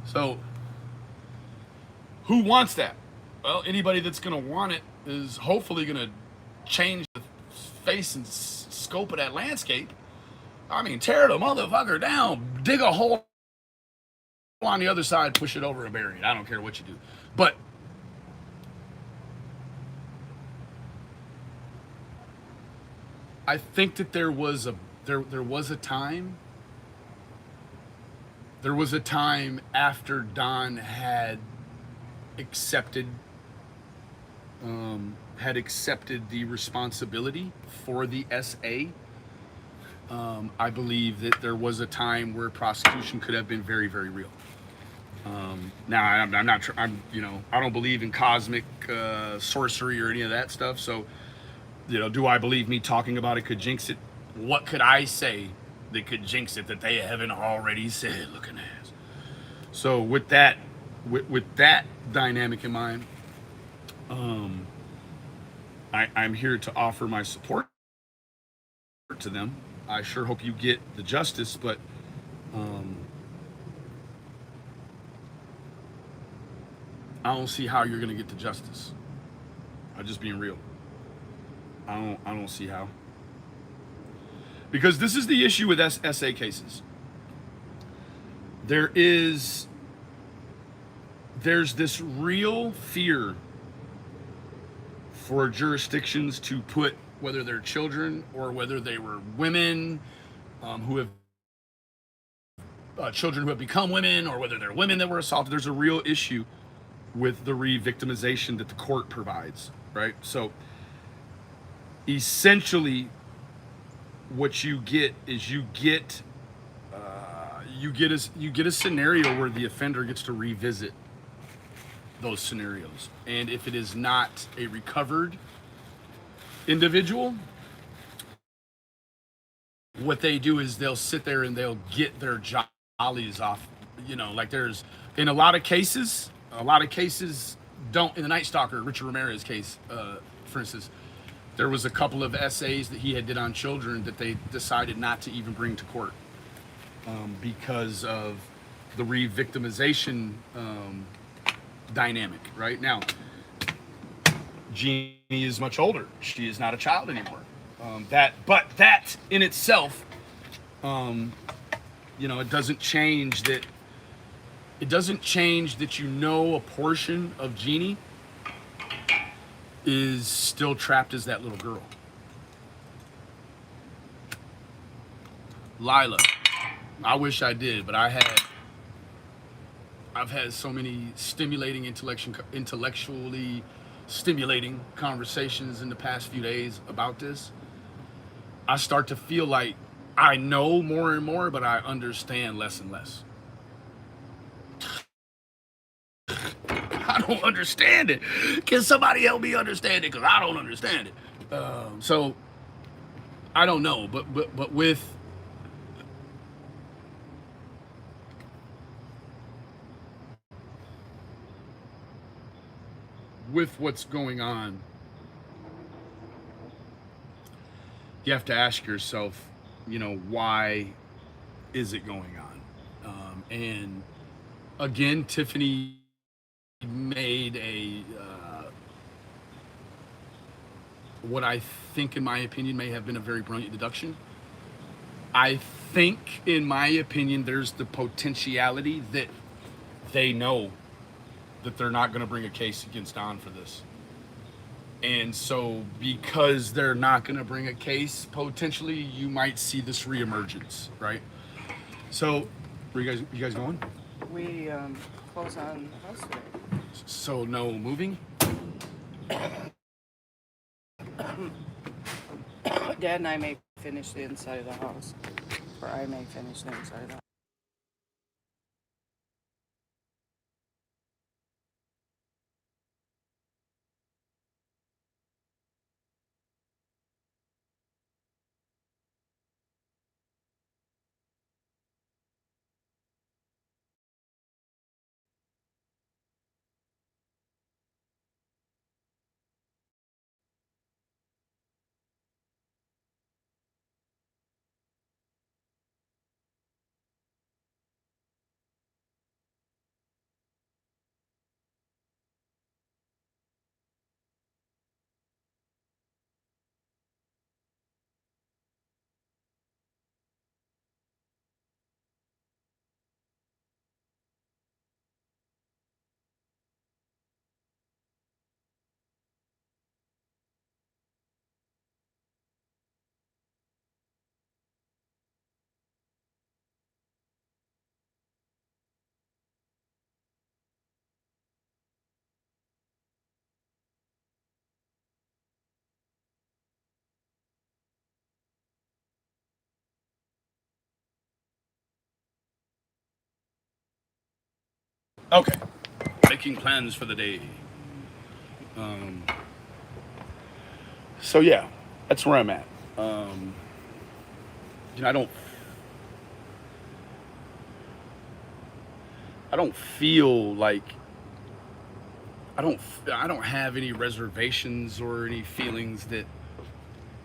So, who wants that? Well, anybody that's gonna want it is hopefully gonna change the face and scope of that landscape. I mean, tear the motherfucker down, dig a hole on the other side, push it over and bury it. I don't care what you do. But I think that there was a time after Don had accepted the responsibility for the SA. I believe that there was a time where prosecution could have been very, very real. Now I'm not. I don't believe in cosmic sorcery or any of that stuff. So, do I believe me talking about it could jinx it? What could I say that could jinx it that they haven't already said? Looking at. So with that dynamic in mind, I'm here to offer my support to them. I sure hope you get the justice, but I don't see how you're gonna get the justice. I'm just being real. I don't see how. Because this is the issue with SA cases. There's this real fear for jurisdictions to put, whether they're children or whether they were women who have children who have become women, or whether they're women that were assaulted. There's a real issue with the re-victimization that the court provides, right? So essentially what you get is you get a scenario where the offender gets to revisit those scenarios. And if it is not a recovered individual, what they do is they'll sit there and they'll get their jollies off. Like there's, in a lot of cases don't, in the Night Stalker, Richard Ramirez case, for instance, there was a couple of essays that he had did on children that they decided not to even bring to court because of the re-victimization dynamic. Right now, Jeannie is much older. She is not a child anymore. That in itself You know, it doesn't change that. It doesn't change that you know a portion of Jeannie is still trapped as that little girl. Lila, I wish I did, but I've had so many stimulating intellectually stimulating conversations in the past few days about this. I start to feel like I know more and more, but I understand less and less. I don't understand it. Can somebody help me understand it? Because I don't understand it. So I don't know, but with what's going on, you have to ask yourself, you know, why is it going on? And again, Tiffany made a what I think, in my opinion, may have been a very brilliant deduction. I think, in my opinion, there's the potentiality that they know that they're not going to bring a case against Don for this. And so because they're not going to bring a case, potentially you might see this reemergence, right? So, you guys going? We close on the house today. So no moving? Dad and I may finish the inside of the house, or I may finish the inside of the house. Okay. Making plans for the day. So yeah, that's where I'm at. You know, I don't feel like I don't have any reservations or any feelings that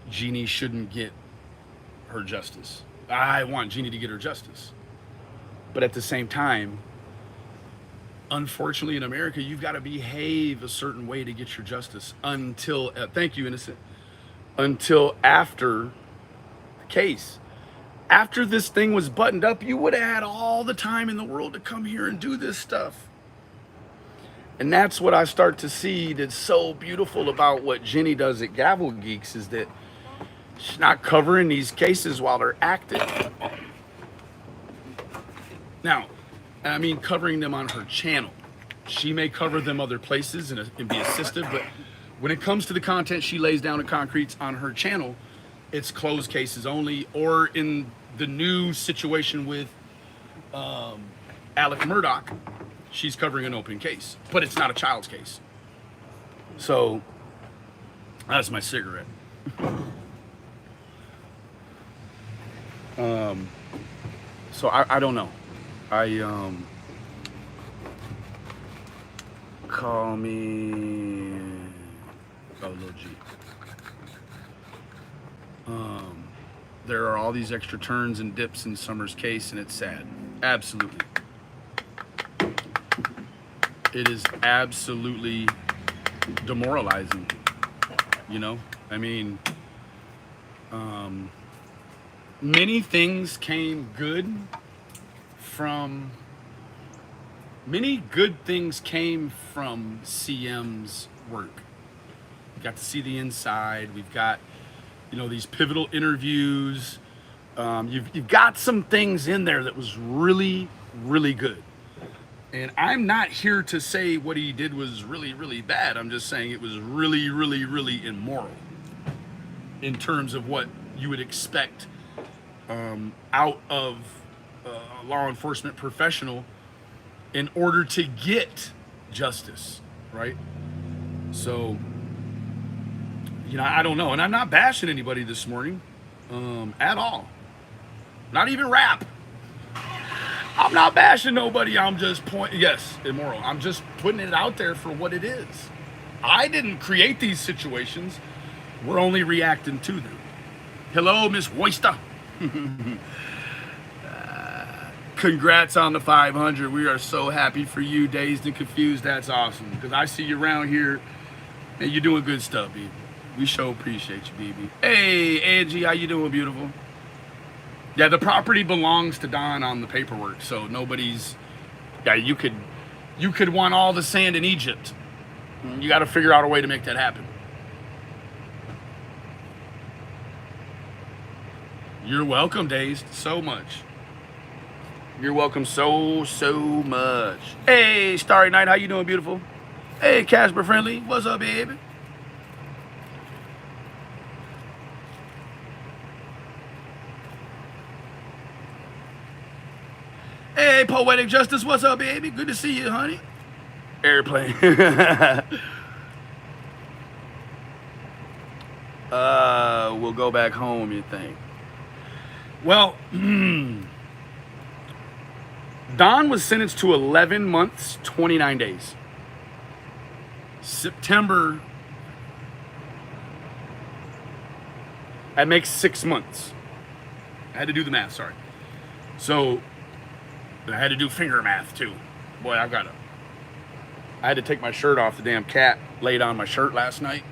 Jeannie shouldn't get her justice. I want Jeannie to get her justice. But at the same time, unfortunately in America, you've got to behave a certain way to get your justice until, thank you, innocent, until after the case. After this thing was buttoned up, you would have had all the time in the world to come here and do this stuff. And that's what I start to see that's so beautiful about what Jenny does at Gavel Geeks, is that she's not covering these cases while they're active. Now, I mean covering them on her channel. She may cover them other places and be assistive, but when it comes to the content she lays down in concretes on her channel, it's closed cases only, or in the new situation with Alec Murdoch, she's covering an open case, but it's not a child's case. So that's my cigarette. So I don't know. Call me little G. There are all these extra turns and dips in Summer's case, and it's sad. Absolutely. It is absolutely demoralizing. You know? I mean, many things came good from CM's work. We got to see the inside. We've got, these pivotal interviews. You've got some things in there that was really, really good. And I'm not here to say what he did was really, really bad. I'm just saying it was really, really, really immoral in terms of what you would expect out of a law enforcement professional in order to get justice, right? So, I don't know. And I'm not bashing anybody this morning at all. Not even rap. I'm not bashing nobody. I'm just immoral. I'm just putting it out there for what it is. I didn't create these situations. We're only reacting to them. Hello, Miss Oyster. Congrats on the 500. We are so happy for you, Dazed and Confused. That's awesome. Because I see you around here and you're doing good stuff, baby. We sure appreciate you, baby. Hey, Angie, how you doing, beautiful? Yeah, the property belongs to Don on the paperwork, so nobody's. Yeah, you could want all the sand in Egypt. You got to figure out a way to make that happen. You're welcome, Dazed, so much. You're welcome so much. Hey, Starry Night, how you doing, beautiful? Hey, Casper Friendly, what's up, baby? Hey, Poetic Justice, what's up, baby? Good to see you, honey. Airplane. We'll go back home, you think? Well, Don was sentenced to 11 months, 29 days. September, that makes 6 months. I had to do the math, sorry. So, I had to do finger math too. Boy, I had to take my shirt off. The damn cat laid on my shirt last night.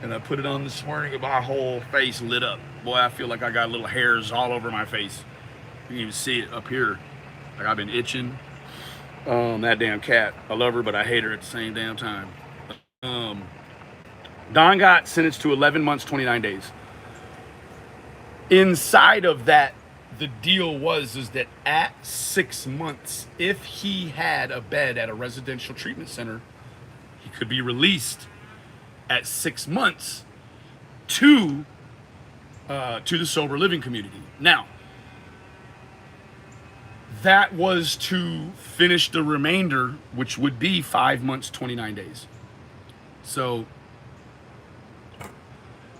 And I put it on this morning and my whole face lit up. Boy, I feel like I got little hairs all over my face. You can even see it up here. Like I've been itching. That damn cat. I love her, but I hate her at the same damn time. Don got sentenced to 11 months, 29 days. Inside of that, the deal is that at 6 months, if he had a bed at a residential treatment center, he could be released at 6 months to the sober living community. Now, that was to finish the remainder, which would be 5 months, 29 days. So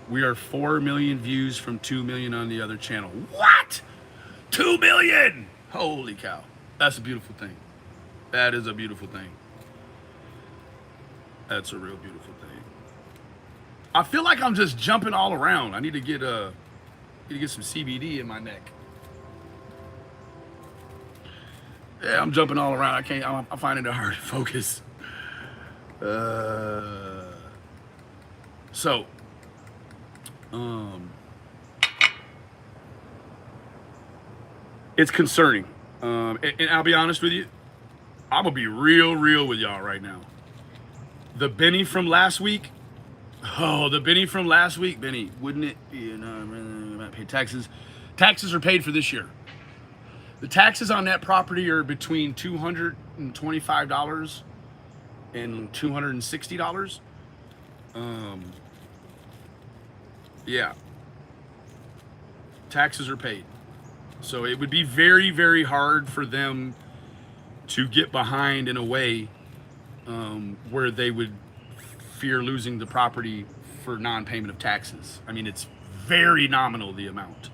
we are 4 million views from 2 million on the other channel. What? 2 million! Holy cow. That's a beautiful thing. That is a beautiful thing. That's a real beautiful thing. I feel like I'm just jumping all around. I need to get some CBD in my neck. Yeah, I'm jumping all around. I'm finding it hard to focus. It's concerning. And I'll be honest with you, I'm going to be real with y'all right now. The Benny from last week, Benny, wouldn't it be, not pay taxes? Taxes are paid for this year. The taxes on that property are between $225 and $260. Yeah. Taxes are paid. So it would be very hard for them to get behind in a way where they would fear losing the property for non-payment of taxes. I mean, it's very nominal, the amount.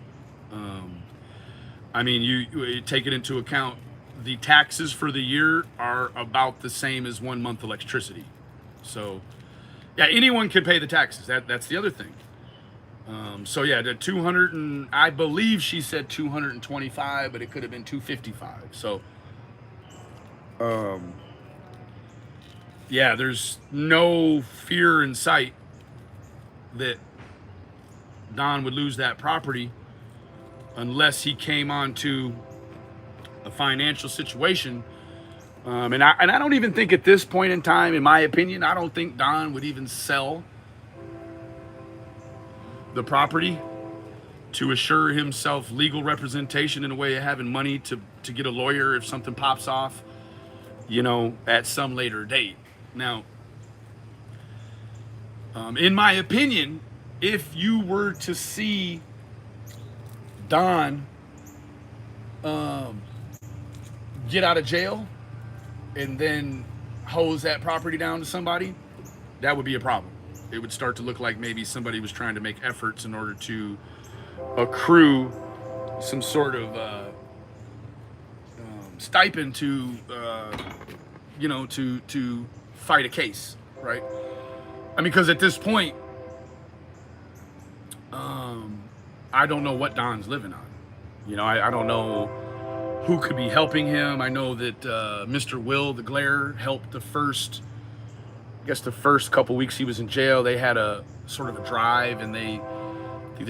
I mean, you take it into account, the taxes for the year are about the same as 1 month electricity. So, yeah, anyone can pay the taxes. That's the other thing. So yeah, the 200 and I believe she said 225, but it could have been 255. So, yeah, there's no fear in sight that Don would lose that property unless he came onto a financial situation. And I don't even think at this point in time, in my opinion, I don't think Don would even sell the property to assure himself legal representation in a way of having money to get a lawyer if something pops off, you know, at some later date. Now, in my opinion, if you were to see Don get out of jail and then hose that property down to somebody, that would be a problem. It would start to look like maybe somebody was trying to make efforts in order to accrue some sort of stipend to, you know, to fight a case, right? I mean, because at this point, I don't know what Don's living on. You know, I don't know who could be helping him. I know that Mr. Will the Glare helped the first couple weeks he was in jail. They had a sort of a drive, and they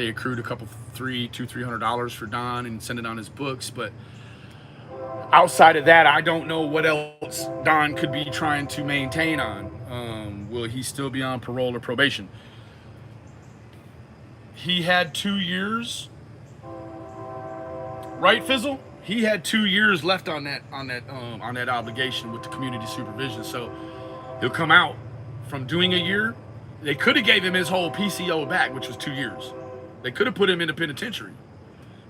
accrued a couple $300 for Don and sent it on his books. But outside of that, I don't know what else Don could be trying to maintain on. Will he still be on parole or probation? He had 2 years, right, Fizzle? He had 2 years left on that obligation with the community supervision. So he'll come out from doing a year. They could have gave him his whole PCO back, which was 2 years. They could have put him in a penitentiary.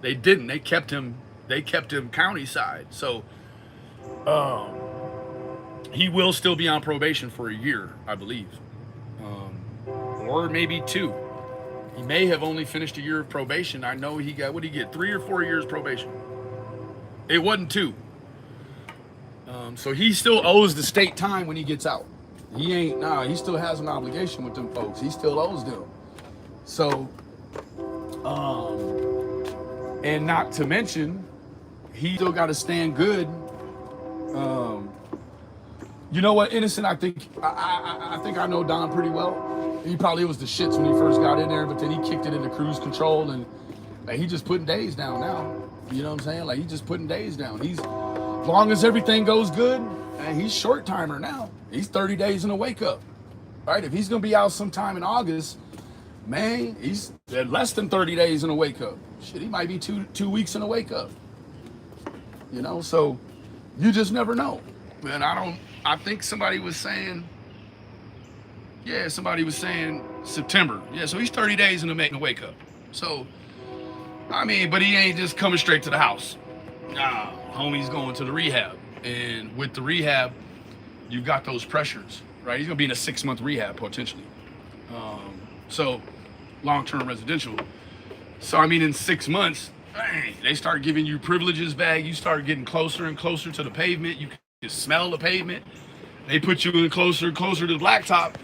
They didn't. They kept him county side. So he will still be on probation for a year, I believe, or maybe 2. He may have only finished a year of probation. I know he got, what did he get, 3 or 4 years probation? It wasn't 2. So he still owes the state time when he gets out. He still has an obligation with them folks. He still owes them. So, and not to mention, he still got to stand good. You know what, Innocent? I think I know Don pretty well. He probably was the shits when he first got in there, but then he kicked it into cruise control, and like, he just putting days down now. You know what I'm saying? Like, he's just putting days down. He's, as long as everything goes good, and he's short timer now. He's 30 days in a wake up. Right? If he's gonna be out sometime in August, man, he's at less than 30 days in a wake up. Shit, he might be two weeks in a wake up. You know, so you just never know. Man, I think somebody was saying September. Yeah, so he's 30 days into making a wake up. So, I mean, but he ain't just coming straight to the house. Nah, homie's going to the rehab. And with the rehab, you've got those pressures, right? He's gonna be in a 6-month rehab potentially. So, long-term residential. So, I mean, in 6 months, they start giving you privileges back. You start getting closer and closer to the pavement. You can smell the pavement. They put you in closer and closer to the blacktop.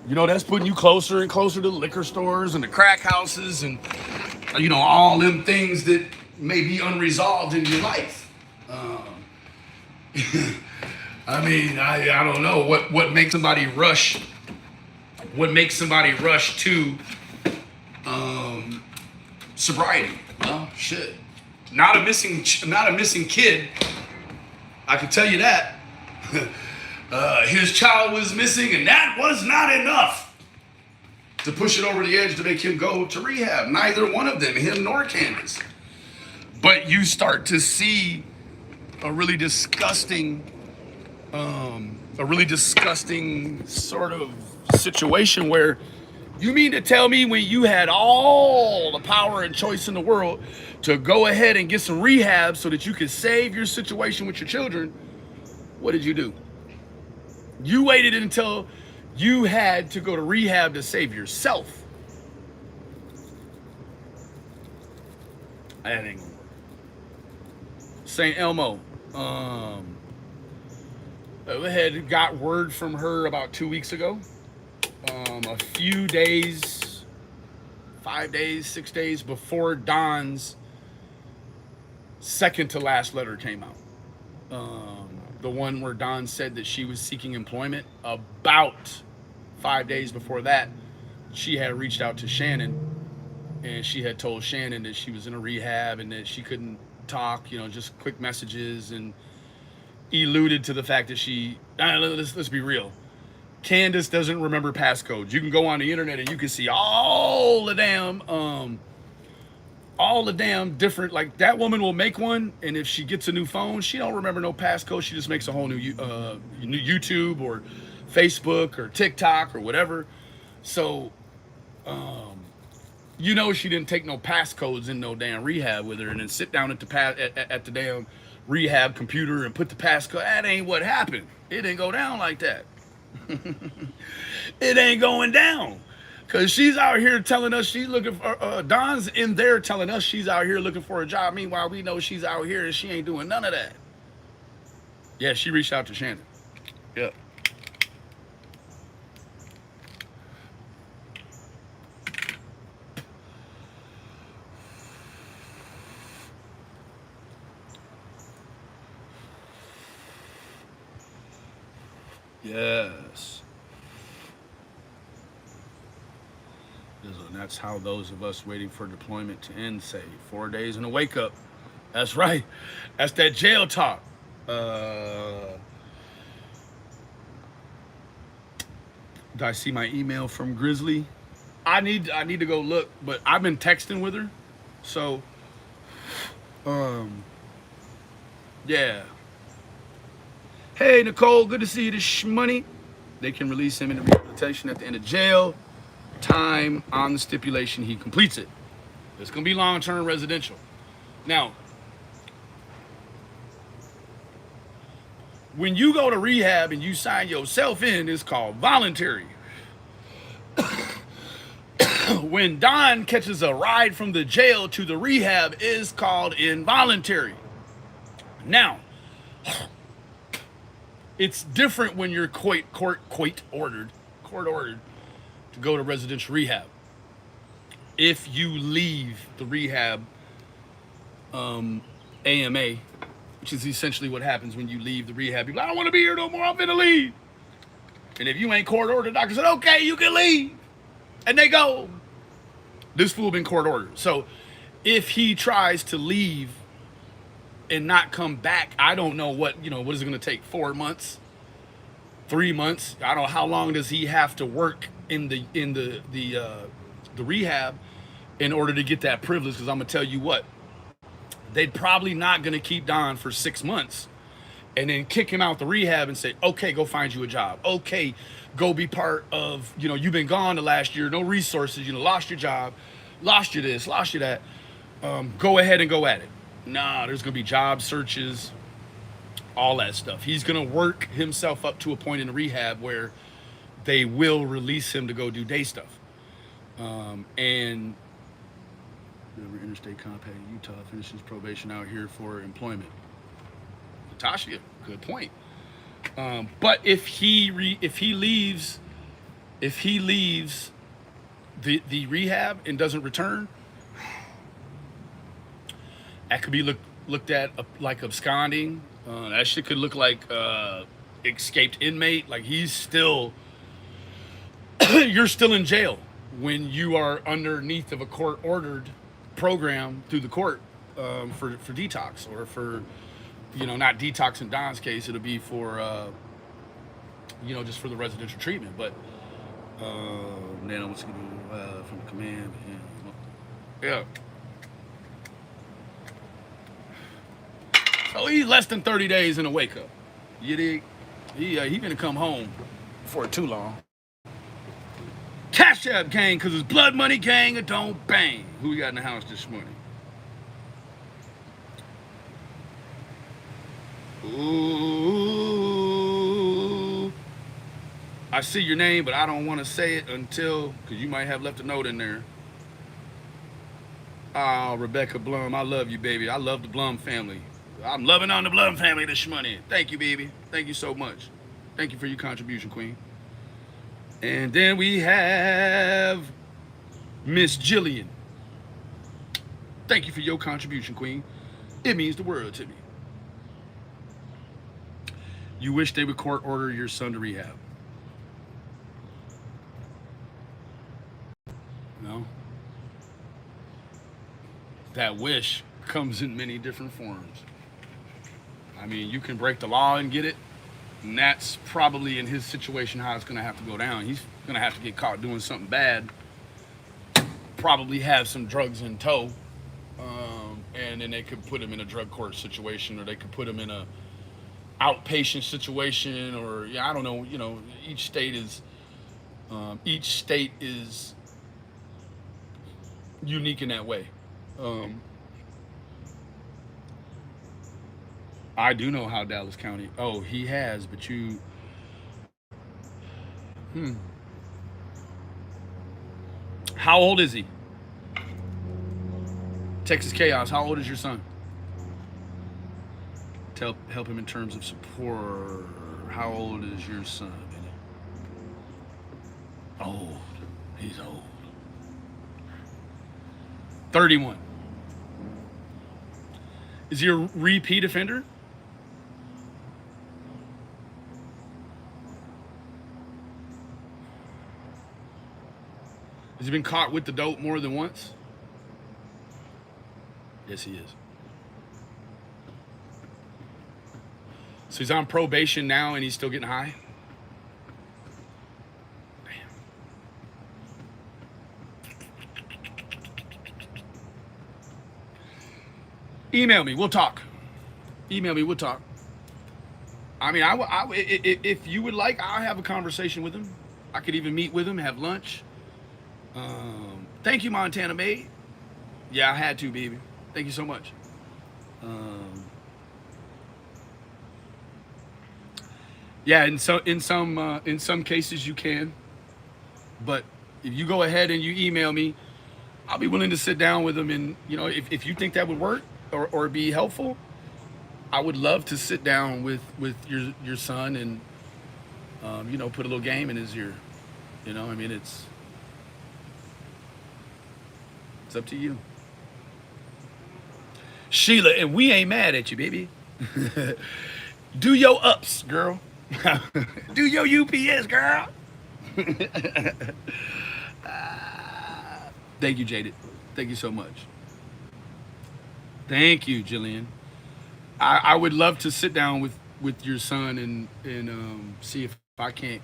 You know, that's putting you closer and closer to the liquor stores and the crack houses and, you know, all them things that may be unresolved in your life. I mean, I don't know what makes somebody rush. What makes somebody rush to sobriety? Well, shit. Not a missing kid. I can tell you that. His child was missing, and that was not enough to push it over the edge to make him go to rehab. Neither one of them, him nor Candace. But you start to see a really disgusting sort of situation where, you mean to tell me when you had all the power and choice in the world to go ahead and get some rehab so that you could save your situation with your children, what did you do? You waited until you had to go to rehab to save yourself. That ain't gonna work. St. Elmo, I had got word from her about 2 weeks ago. A few days, 5 days, 6 days before Don's second to last letter came out. The one where Don said that she was seeking employment. About 5 days before that, she had reached out to Shannon and she had told Shannon that she was in a rehab and that she couldn't talk, just quick messages, and alluded to the fact that let's be real. Candace doesn't remember passcodes. You can go on the internet and you can see all the damn different, like, that woman will make one, and if she gets a new phone, she don't remember no passcode. She just makes a whole new YouTube or Facebook or TikTok or whatever. So she didn't take no passcodes in no damn rehab with her and then sit down at the damn rehab computer and put the passcode. That ain't what happened. It didn't go down like that. It ain't going down. Because she's out here telling us she's looking for, Don's in there telling us she's out here looking for a job. Meanwhile, we know she's out here and she ain't doing none of that. Yeah, she reached out to Shannon. Yeah. Yes. And that's how those of us waiting for deployment to end say. 4 days and a wake up. That's right. That's that jail talk. Did I see my email from Grizzly? I need to go look, but I've been texting with her. So yeah. Hey Nicole, good to see you this money. They can release him into rehabilitation at the end of jail time on the stipulation he completes it. It's gonna be long-term residential. Now, when you go to rehab and you sign yourself in, it's called voluntary. When Don catches a ride from the jail to the rehab, is called involuntary. Now, it's different when you're court ordered to go to residential rehab. If you leave the rehab AMA, which is essentially what happens when you leave the rehab, you're like, I don't want to be here no more, I'm gonna leave. And if you ain't court ordered, the doctor said, okay, you can leave. And they go. This fool been court ordered. So if he tries to leave and not come back, I don't know what is it gonna take, 4 months, 3 months? I don't know how long does he have to work in the rehab in order to get that privilege, because I'm gonna tell you what, they'd probably not gonna keep Don for 6 months and then kick him out the rehab and say, okay, go find you a job. Okay, go be part of, you've been gone the last year, no resources, lost your job, lost you this, lost you that. Go ahead and go at it. Nah, there's gonna be job searches, all that stuff. He's gonna work himself up to a point in the rehab where they will release him to go do day stuff. And interstate compact Utah finishes probation out here for employment. Natasha, good point. But if he leaves the rehab and doesn't return, that could be looked at like absconding. That shit could look like escaped inmate. Like he's still, you're still in jail when you are underneath of a court-ordered program through the court for detox, or for, not detox in Don's case, it'll be for, just for the residential treatment. But then what's going to do from the command? Yeah. So he's less than 30 days in a wake up. You dig? He gonna come home before too long. Cash App gang, cause it's blood money gang, it don't bang. Who we got in the house this morning? Ooh. I see your name, but I don't want to say it until, cause you might have left a note in there. Oh, Rebecca Blum, I love you, baby. I love the Blum family. I'm loving on the Blum family this money. Thank you, baby. Thank you so much. Thank you for your contribution, Queen. And then we have Miss Jillian. Thank you for your contribution, Queen. It means the world to me. You wish they would court order your son to rehab? No? that wish comes in many different forms. I mean, you can break the law and get it, and that's probably in his situation how it's going to have to go down. He's going to have to get caught doing something bad, probably have some drugs in tow, and then they could put him in a drug court situation, or they could put him in a outpatient situation, or yeah, I don't know. You know, each state is unique in that way. I do know how Dallas County. Oh, he has, but you. How old is he? Texas Chaos. How old is your son? Help him in terms of support. How old is your son? Old. He's old. 31. Is he a repeat offender? Has he been caught with the dope more than once? Yes, he is. So he's on probation now and he's still getting high? Damn. Email me, we'll talk. Email me, we'll talk. I mean, if you would like, I'll have a conversation with him. I could even meet with him, have lunch. Thank you, Montana Maid. Yeah, I had to, baby. Thank you so much. Yeah, in some cases you can, but if you go ahead and you email me, I'll be willing to sit down with them, and you know, if you think that would work or be helpful, I would love to sit down with your son and you know, put a little game in his ear. You know, I mean, it's up to you. Sheila, and we ain't mad at you, baby. Do your ups, girl. Do your UPS, girl. Thank you, Jaded. Thank you so much. Thank you, Jillian. I would love to sit down with your son and see if I can't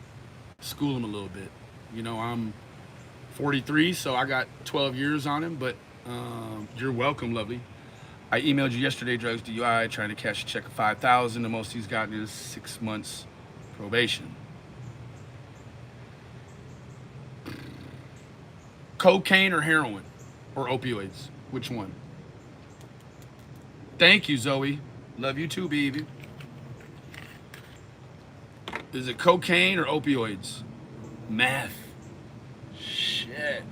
school him a little bit. You know, I'm 43, so I got 12 years on him, but you're welcome, lovely. I emailed you yesterday, drugs DUI, trying to cash a check of $5,000. The most he's gotten is 6 months probation. Cocaine or heroin or opioids? Which one? Thank you, Zoe. Love you too, baby. Is it cocaine or opioids? Meth. Shit.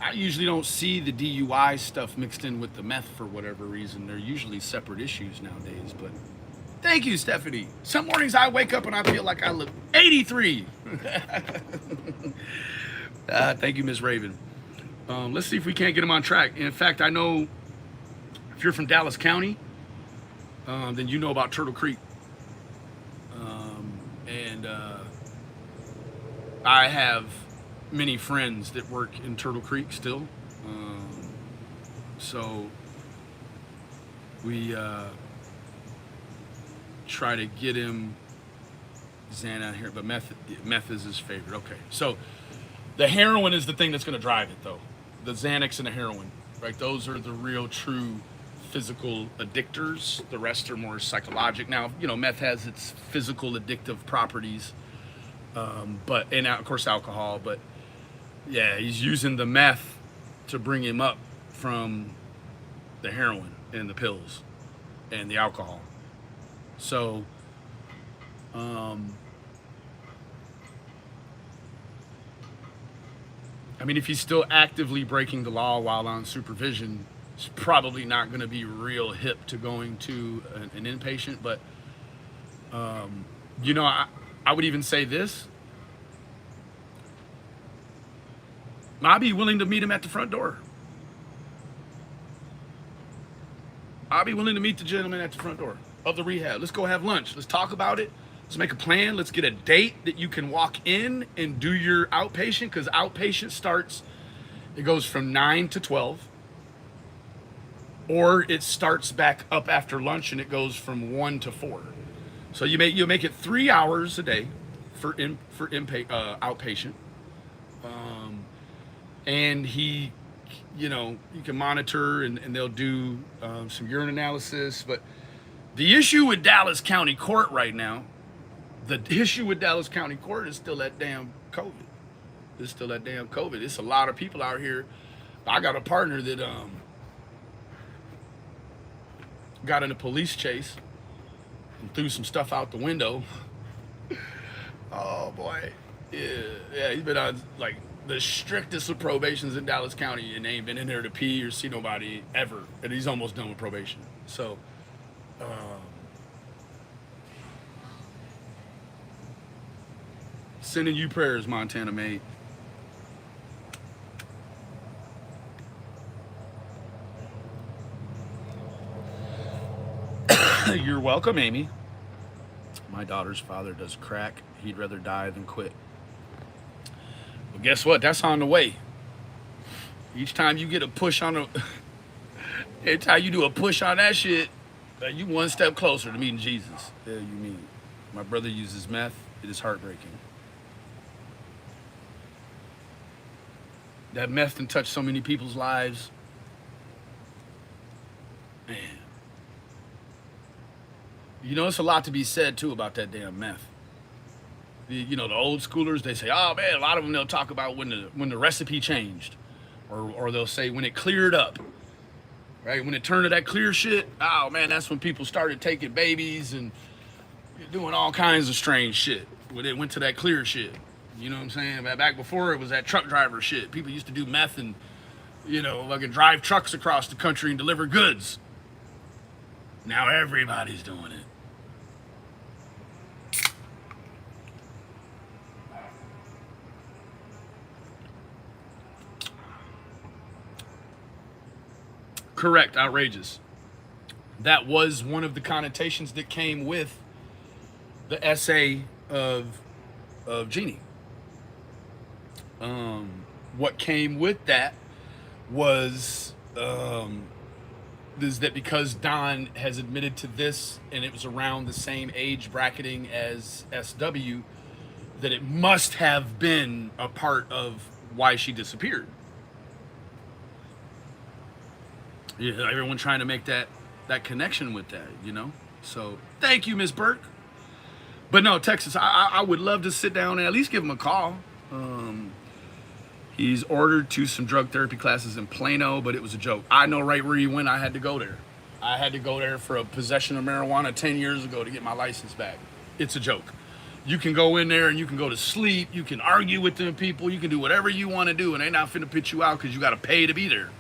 I usually don't see the DUI stuff mixed in with the meth for whatever reason. They're usually separate issues nowadays, but thank you, Stephanie. Some mornings I wake up and I feel like I look 83. Thank you, Ms. Raven. Let's see if we can't get him on track. In fact, I know if you're from Dallas County, then you know about Turtle Creek. And I have many friends that work in Turtle Creek still. So we try to get him Xana here, but meth is his favorite. Okay, so the heroin is the thing that's going to drive it, though. The Xanax and the heroin, right? Those are the real, true physical addictors. The rest are more psychological. Now, you know, meth has its physical addictive properties, but and of course alcohol. But yeah, he's using the meth to bring him up from the heroin and the pills and the alcohol. So, I mean, if he's still actively breaking the law while on supervision, it's probably not going to be real hip to going to an inpatient. But, you know, I would even say this. I'd be willing to meet him at the front door. I'll be willing to meet the gentleman at the front door of the rehab. Let's go have lunch. Let's talk about it. Let's make a plan. Let's get a date that you can walk in and do your outpatient, because outpatient starts It goes from 9 to 12. Or it starts back up after lunch and it goes from 1 to 4. So you make it 3 hours a day for outpatient. And he, you know, you can monitor and they'll do some urine analysis. But the issue with Dallas County Court right now, is still that damn COVID. It's still that damn COVID. It's a lot of people out here. I got a partner that got in a police chase and threw some stuff out the window. Oh boy, yeah, he's been on like the strictest of probations in Dallas County, and they ain't been in there to pee or see nobody ever, and he's almost done with probation. So, sending you prayers, Montana Maid. You're welcome, Amy. My daughter's father does crack. He'd rather die than quit. Well, guess what? That's on the way. Each time you get a push on a, every time you do a push on that shit, you one step closer to meeting Jesus. Yeah, you mean. My brother uses meth. It is heartbreaking. That meth can touch so many people's lives. Man. You know, it's a lot to be said, too, about that damn meth. You know, the old schoolers, they say, oh, man, a lot of them, they'll talk about when the recipe changed. Or they'll say when it cleared up. Right? When it turned to that clear shit, oh, man, that's when people started taking babies and doing all kinds of strange shit. When it went to that clear shit. You know what I'm saying? Back before, it was that truck driver shit. People used to do meth and, you know, like drive trucks across the country and deliver goods. Now everybody's doing it. Correct, outrageous. That was one of the connotations that came with the essay of Jeannie. What came with that was is that because Don has admitted to this, and it was around the same age bracketing as SW, that it must have been a part of why she disappeared. Yeah, everyone trying to make that connection with that, you know? So, thank you, Miss Burke. But no, Texas, I would love to sit down and at least give him a call. He's ordered to some drug therapy classes in Plano, but it was a joke. I know right where he went. I had to go there. I had to go there for a possession of marijuana 10 years ago to get my license back. It's a joke. You can go in there and you can go to sleep. You can argue with them people. You can do whatever you want to do, and they're not finna put you out because you got to pay to be there.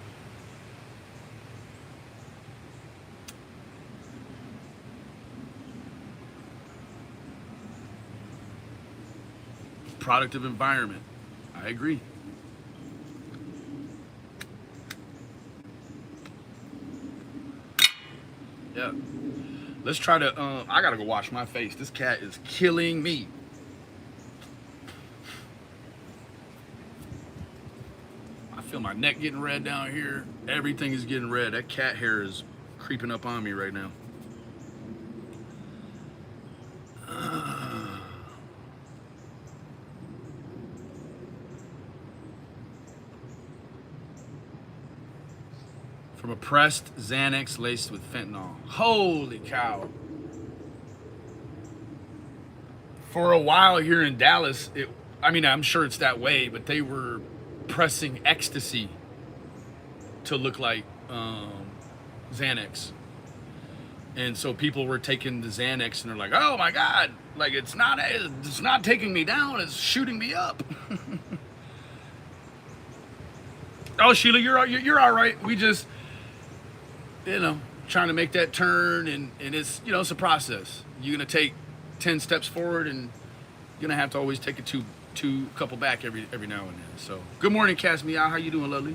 Product of environment. I agree. Yeah. Let's try to, I gotta go wash my face. This cat is killing me. I feel my neck getting red down here. Everything is getting red. That cat hair is creeping up on me right now. From a pressed Xanax laced with fentanyl. Holy cow. For a while here in Dallas, I'm sure it's that way, but they were pressing ecstasy to look like Xanax. And so people were taking the Xanax and they're like, oh my God, like it's not taking me down, it's shooting me up. Oh, Sheila, you're all right. We just, trying to make that turn, and it's, it's a process. You're going to take 10 steps forward, and you're going to have to always take a two couple back every now and then. So, good morning, Cass Meow. How you doing, lovely?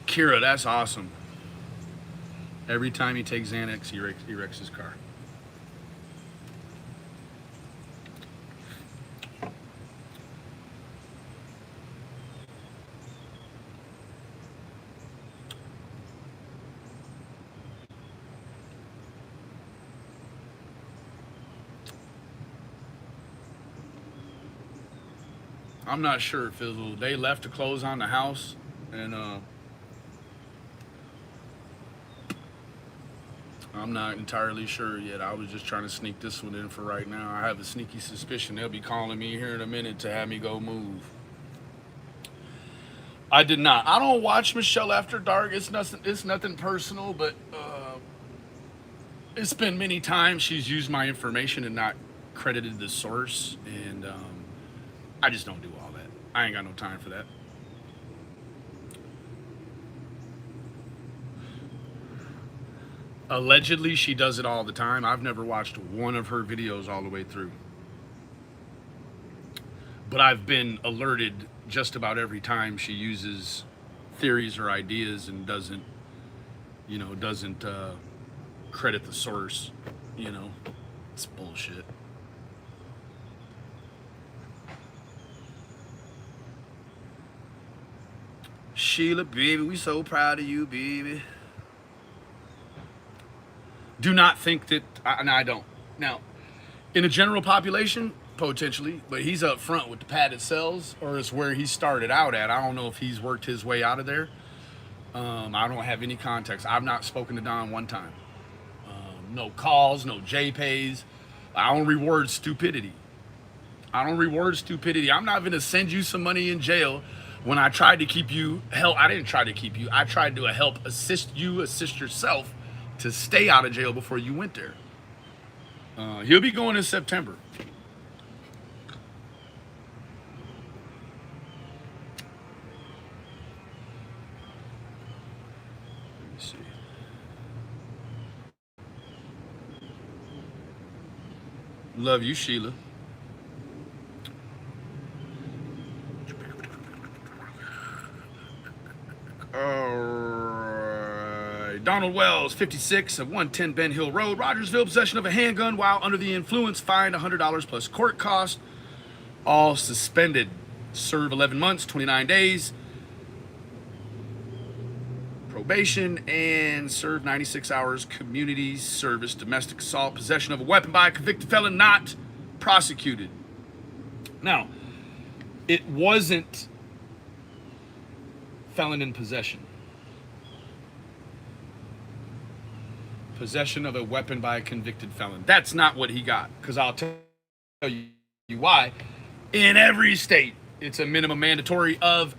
Kira, that's awesome. Every time he takes Xanax, he wrecks his car. I'm not sure if they left the clothes on the house, and I'm not entirely sure yet. I was just trying to sneak this one in for right now. I have a sneaky suspicion they'll be calling me here in a minute to have me go move. I did not. I don't watch Michelle After Dark. It's nothing. It's nothing personal, but it's been many times she's used my information and not credited the source, and I just don't do all that. I ain't got no time for that. Allegedly, she does it all the time. I've never watched one of her videos all the way through. But I've been alerted just about every time she uses theories or ideas and doesn't credit the source. It's bullshit. Sheila, baby, we so proud of you, baby. Do not think that, I don't. Now, in a general population, potentially, but he's up front with the padded cells, or it's where he started out at. I don't know if he's worked his way out of there. I don't have any context. I've not spoken to Don one time. No calls, no JPays. I don't reward stupidity. I'm not going to send you some money in jail when I tried to keep you, hell, I didn't try to keep you. I tried to assist yourself to stay out of jail before you went there. He'll be going in September. Let me see. Love you, Sheila. Donald Wells, 56 of 110 Ben Hill Road, Rogersville, possession of a handgun while under the influence, fined $100 plus court cost, all suspended. Serve 11 months, 29 days, probation, and serve 96 hours community service, domestic assault, possession of a weapon by a convicted felon, not prosecuted. Now, it wasn't felon in possession. Possession of a weapon by a convicted felon. That's not what he got, because I'll tell you why. In every state, it's a minimum mandatory of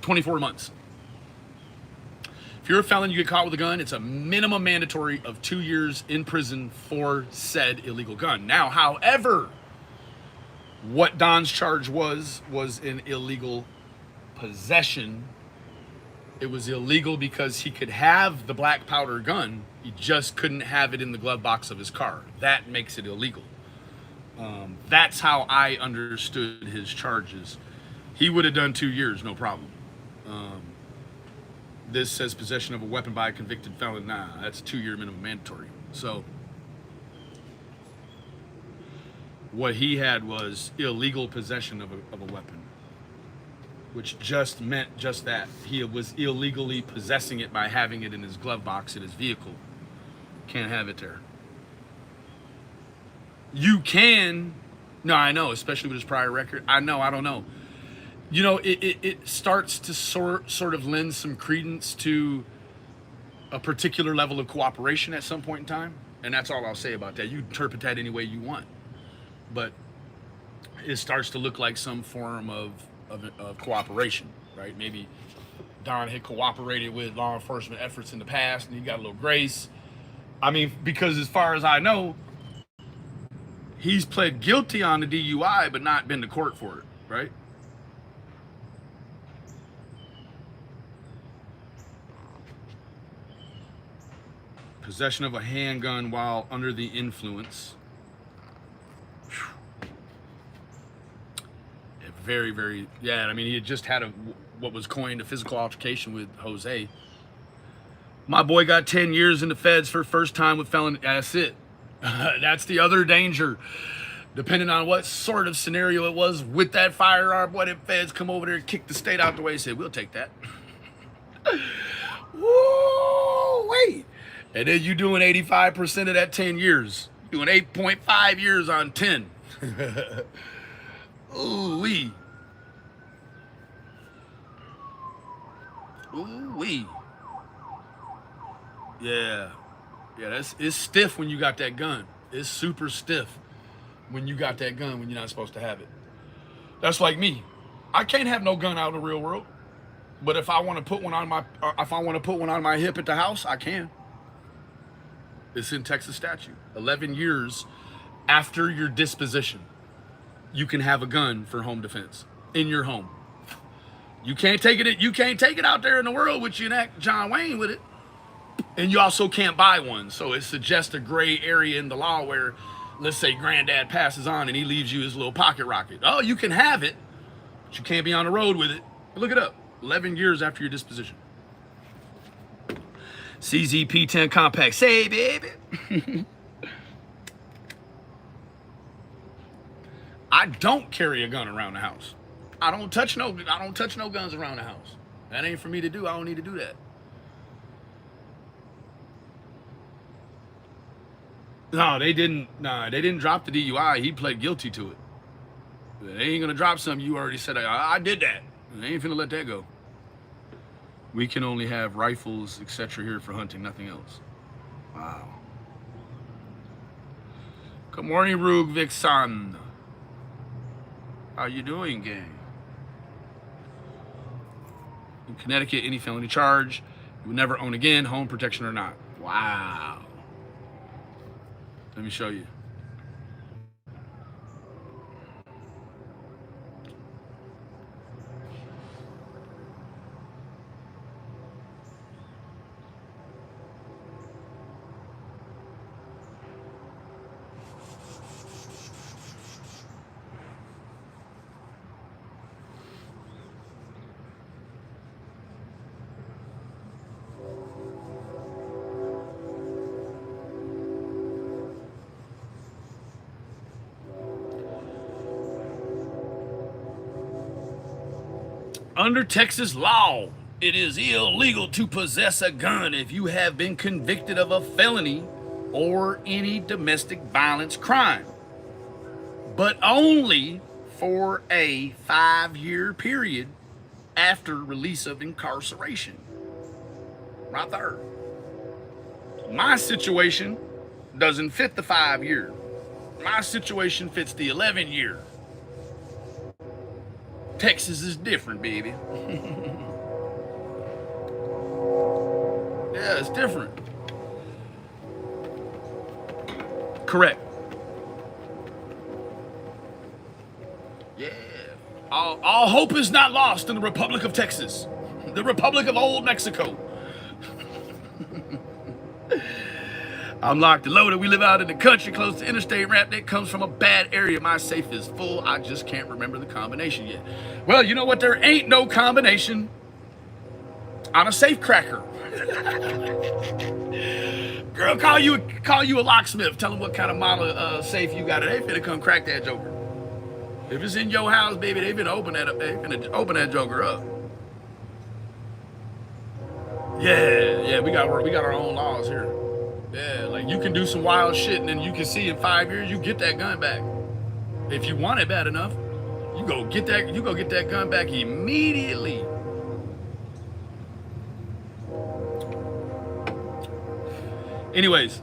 24 months. If you're a felon, you get caught with a gun, it's a minimum mandatory of 2 years in prison for said illegal gun. Now, however, what Don's charge was an illegal possession. It was illegal because he could have the black powder gun, he just couldn't have it in the glove box of his car. That makes it illegal. That's how I understood his charges. He would have done 2 years, no problem. This says possession of a weapon by a convicted felon. Nah, that's a 2-year minimum mandatory. So what he had was illegal possession of a weapon, which just meant just that. He was illegally possessing it by having it in his glove box in his vehicle. Can't have it there. You can, no, I know, especially with his prior record. I don't know. It starts to sort of lend some credence to a particular level of cooperation at some point in time. And that's all I'll say about that. You interpret that any way you want. But it starts to look like some form of cooperation, right? Maybe Don had cooperated with law enforcement efforts in the past and he got a little grace. I mean, because as far as I know, he's pled guilty on the DUI but not been to court for it, right? Possession of a handgun while under the influence. Very, very, yeah, I mean, he had just had what was coined a physical altercation with Jose. My boy got 10 years in the feds for first time with felon. That's it. That's the other danger. Depending on what sort of scenario it was with that firearm, what if feds come over there and kick the state out the way and say, we'll take that. Whoa, wait. And then you doing 85% of that 10 years. Doing 8.5 years on 10. Ooh-wee. Ooh-wee. Yeah. Yeah, it's stiff when you got that gun. It's super stiff when you got that gun when you're not supposed to have it. That's like me. I can't have no gun out in the real world. But if I want to put one on my hip at the house, I can. It's in Texas statute. 11 years after your disposition, you can have a gun for home defense in your home. You can't take it. You can't take it out there in the world with you and act John Wayne with it. And you also can't buy one. So it suggests a gray area in the law where, let's say, granddad passes on and he leaves you his little pocket rocket. Oh, you can have it, but you can't be on the road with it. Look it up. 11 years after your disposition. CZP10 compact. Say, baby. I don't carry a gun around the house. I don't touch no guns around the house. That ain't for me to do. I don't need to do that. No, they didn't drop the DUI. He pled guilty to it. They ain't gonna drop something you already said. I did that. They ain't finna let that go. We can only have rifles, etc. here for hunting, nothing else. Wow. Good morning, Rug Vixen. How you doing, gang? In Connecticut, any felony charge, you will never own again, home protection or not. Wow. Let me show you. Under Texas law, it is illegal to possess a gun if you have been convicted of a felony or any domestic violence crime, but only for a 5-year period after release of incarceration. Right there. My situation doesn't fit the 5-year. My situation fits the 11-year. Texas is different, baby. Yeah, it's different. Correct. Yeah. All hope is not lost in the Republic of Texas. The Republic of Old Mexico. I'm locked and loaded. We live out in the country close to interstate ramp that comes from a bad area. My safe is full. I just can't remember the combination yet. Well, you know what? There ain't no combination on a safe cracker. Girl, call you a locksmith. Tell them what kind of model safe you got. They finna come crack that joker. If it's in your house, baby, they finna open that up. They finna open that joker up. Yeah, we got our own laws here. Yeah, like you can do some wild shit and then you can see in 5 years you get that gun back. If you want it bad enough, you go get that gun back immediately. Anyways.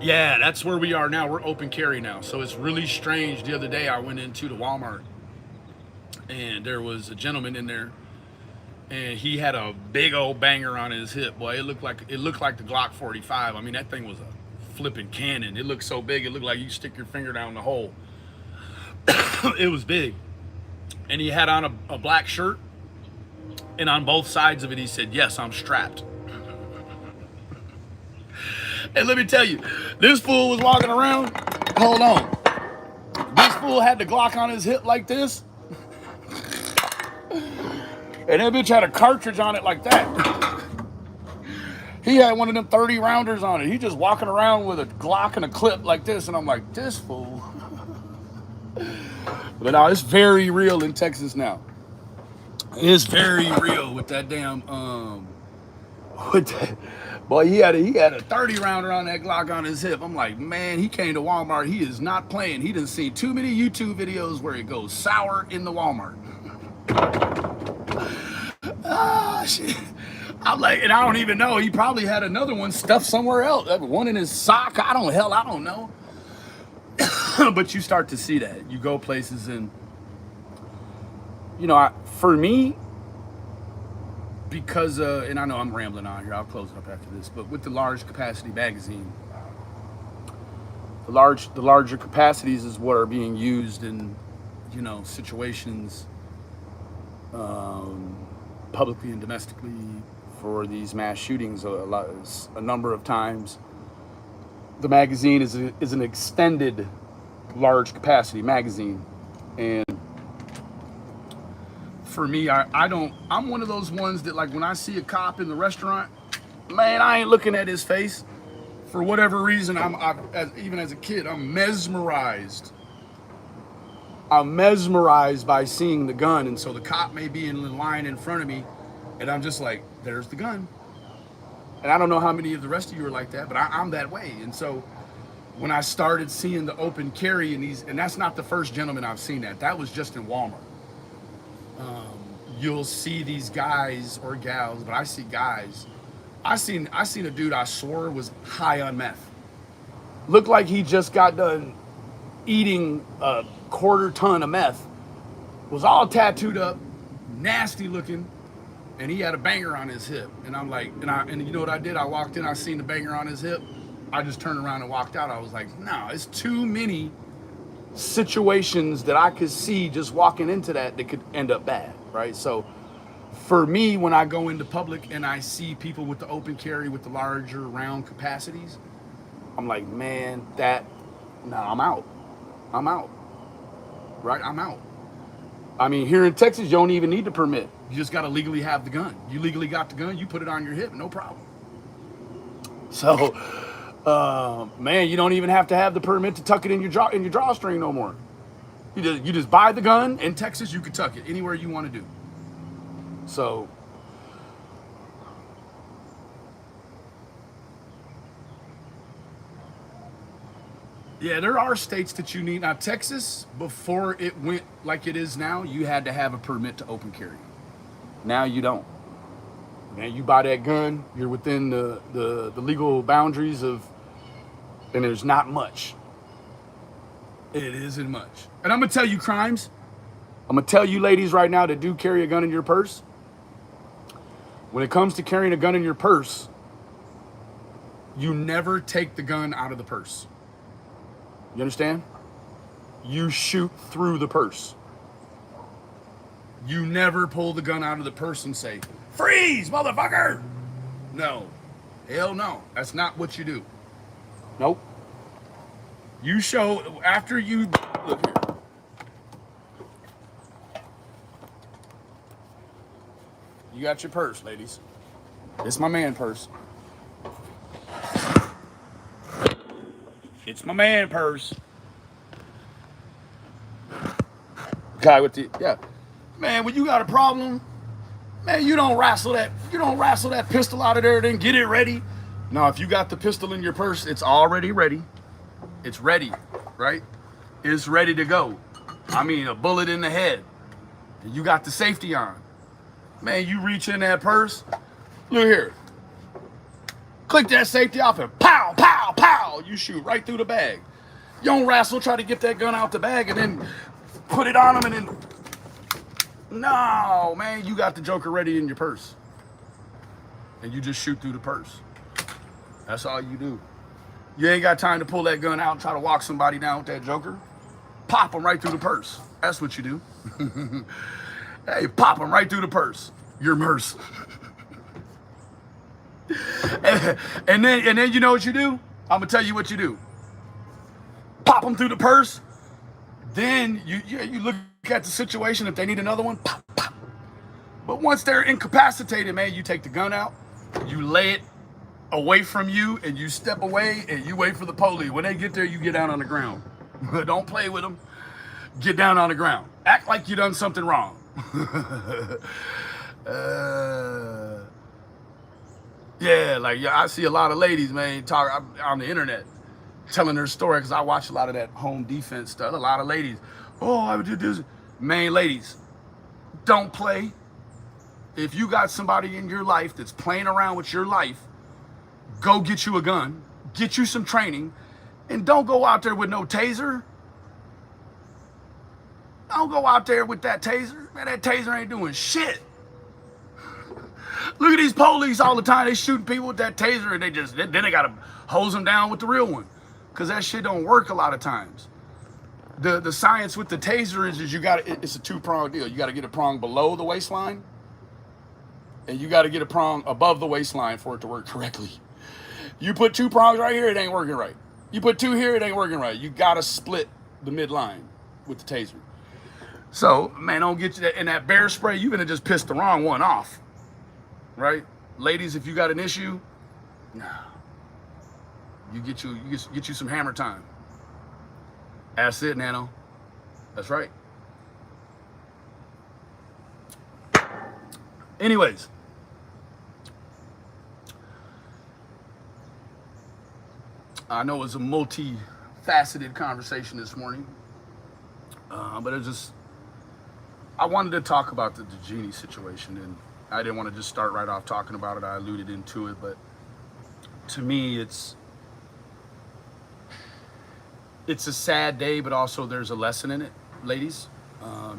Yeah, that's where we are now. We're open carry now. So it's really strange. The other day I went into the Walmart and there was a gentleman in there and he had a big old banger on his hip. Boy, it looked like the Glock 45. I mean, that thing was a flipping cannon. It looked so big, it looked like you stick your finger down the hole. It was big. And he had on a black shirt, and on both sides of it, he said, "Yes, I'm strapped." And let me tell you, this fool was walking around. Hold on. This fool had the Glock on his hip like this. And that bitch had a cartridge on it like that. He had one of them 30 rounders on it. He just walking around with a Glock and a clip like this. And I'm like, this fool. But no, it's very real in Texas now. It's very real with that damn, Boy, he had a 30 rounder on that Glock on his hip. I'm like, man, he came to Walmart. He is not playing. He done seen too many YouTube videos where it goes sour in the Walmart. Ah, shit. I'm like, and I don't even know. He probably had another one stuffed somewhere else. One in his sock. I don't know. But you start to see that. You go places and, you know, for me, because, and I know I'm rambling on here, I'll close it up after this, but with the large capacity magazine, the larger capacities is what are being used in, you know, situations, publicly and domestically for these mass shootings. A number of times, the magazine is an extended large capacity magazine, and for me, I'm one of those ones that, like, when I see a cop in the restaurant, man, I ain't looking at his face. For whatever reason, even as a kid, I'm mesmerized. I'm mesmerized by seeing the gun, and so the cop may be in the line in front of me, and I'm just like, there's the gun. And I don't know how many of the rest of you are like that, but I'm that way. And so when I started seeing the open carry and that's not the first gentleman I've seen that. That was just in Walmart. You'll see these guys or gals, but I see guys. I seen a dude I swore was high on meth. Looked like he just got done eating a quarter ton of meth. Was all tattooed up, nasty looking, and he had a banger on his hip. And I'm like, and you know what I did? I walked in, I seen the banger on his hip. I just turned around and walked out. I was like, no, it's too many situations that I could see just walking into that could end up bad, right? So for me, when I go into public and I see people with the open carry with the larger round capacities, I'm like, man, I'm out, right? I'm out. I mean, here in Texas, you don't even need the permit. You just got to legally have the gun. You legally got the gun, you put it on your hip, no problem. So, man, you don't even have to have the permit to tuck it in your drawstring no more. You just buy the gun. In Texas, you can tuck it anywhere you want to do. So, yeah, there are states that you need. Now, Texas, before it went like it is now, you had to have a permit to open carry. Now you don't. Man, you buy that gun, you're within the legal boundaries of, and there's not much. It isn't much. And I'm going to tell you crimes. I'm going to tell you ladies right now that do carry a gun in your purse. When it comes to carrying a gun in your purse, you never take the gun out of the purse. You understand? You shoot through the purse. You never pull the gun out of the purse and say, freeze, motherfucker! No. Hell no. That's not what you do. Nope. You show, after you, look here. You got your purse, ladies. It's my man purse. It's my man purse. Guy with the, yeah. Man, when you got a problem, man, you don't wrestle that pistol out of there, then get it ready. No, if you got the pistol in your purse, it's already ready. It's ready, right? It's ready to go. I mean, a bullet in the head. And you got the safety on. Man, you reach in that purse. Look here. Click that safety off and pow, pow, pow. You shoot right through the bag. You don't wrestle, try to get that gun out the bag and then put it on them and then... No, man, you got the joker ready in your purse. And you just shoot through the purse. That's all you do. You ain't got time to pull that gun out and try to walk somebody down with that joker. Pop them right through the purse. That's what you do. Hey, pop them right through the purse. Your purse. and then you know what you do? I'm gonna tell you what you do. Pop them through the purse. Then you look at the situation. If they need another one, pop, pop. But once they're incapacitated, man, you take the gun out, you lay it away from you, and you step away and you wait for the police. When they get there, you get down on the ground. Don't play with them. Get down on the ground. Act like you done something wrong. Yeah, like yeah, I see a lot of ladies, man, talk on the internet, telling their story because I watch a lot of that home defense stuff. A lot of ladies, oh, I would do this. Man, ladies, don't play. If you got somebody in your life that's playing around with your life, go get you a gun, get you some training, and don't go out there with no taser. Don't go out there with that taser. Man, that taser ain't doing shit. Look at these police all the time. They shooting people with that taser, and then they gotta hose them down with the real one, cause that shit don't work a lot of times. The science with the taser is you got it's a two-pronged deal. You got to get a prong below the waistline, and you got to get a prong above the waistline for it to work correctly. You put two prongs right here, it ain't working right. You put two here, it ain't working right. You got to split the midline with the taser. So, man, don't get you that in that bear spray. You're gonna just piss the wrong one off, right? Ladies, if you got an issue, nah, you get you some hammer time. That's it, Nano. That's right. Anyways, I know it's a multi-faceted conversation this morning, but I wanted to talk about the Genie situation, and I didn't want to just start right off talking about it. I alluded into it, but to me, it's a sad day, but also there's a lesson in it, ladies.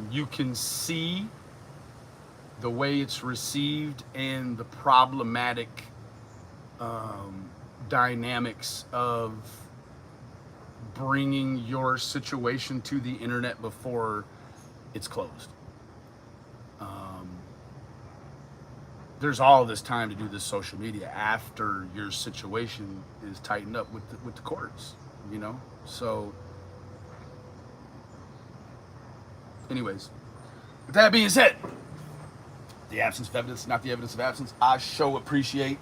You can see the way it's received and the problematic dynamics of bringing your situation to the internet before it's closed. There's all this time to do this social media after your situation is tightened up with the courts, you know? So, anyways, with that being said, the absence of evidence, not the evidence of absence. I sure appreciate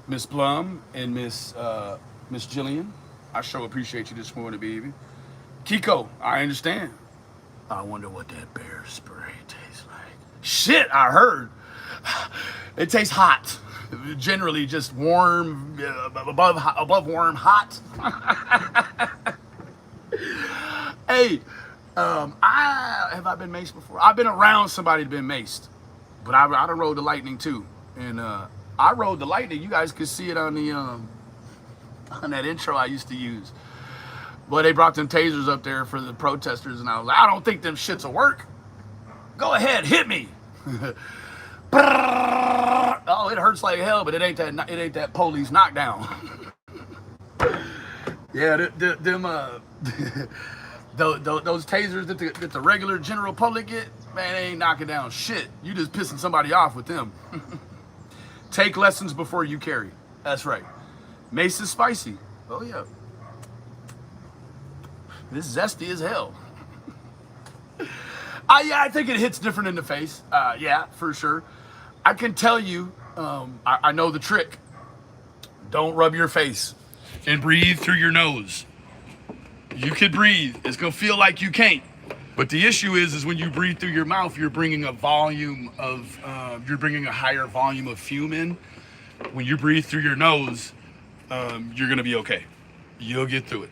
Miss Plum and Miss Jillian. I sure appreciate you this morning, baby. Kiko, I understand. I wonder what that bear spray tastes like. Shit, I heard. It tastes hot. Generally just warm, above warm, hot. Hey, I been maced before? I've been around somebody that's been maced, but I done rode the lightning too, and I rode the lightning. You guys could see it on the on that intro I used to use. Boy, they brought them tasers up there for the protesters, and I was like, I don't think them shits will work. Go ahead, hit me. Oh, it hurts like hell, but it ain't that police knockdown. Yeah, them those tasers that the regular general public get, man, they ain't knocking down shit. You just pissing somebody off with them. Take lessons before you carry. That's right. Mace is spicy. Oh yeah. This is zesty as hell. Yeah, I think it hits different in the face. Yeah, for sure. I can tell you, I know the trick. Don't rub your face and breathe through your nose. You can breathe. It's gonna feel like you can't. But the issue is when you breathe through your mouth, you're bringing a higher volume of fume in. When you breathe through your nose, you're gonna be okay. You'll get through it.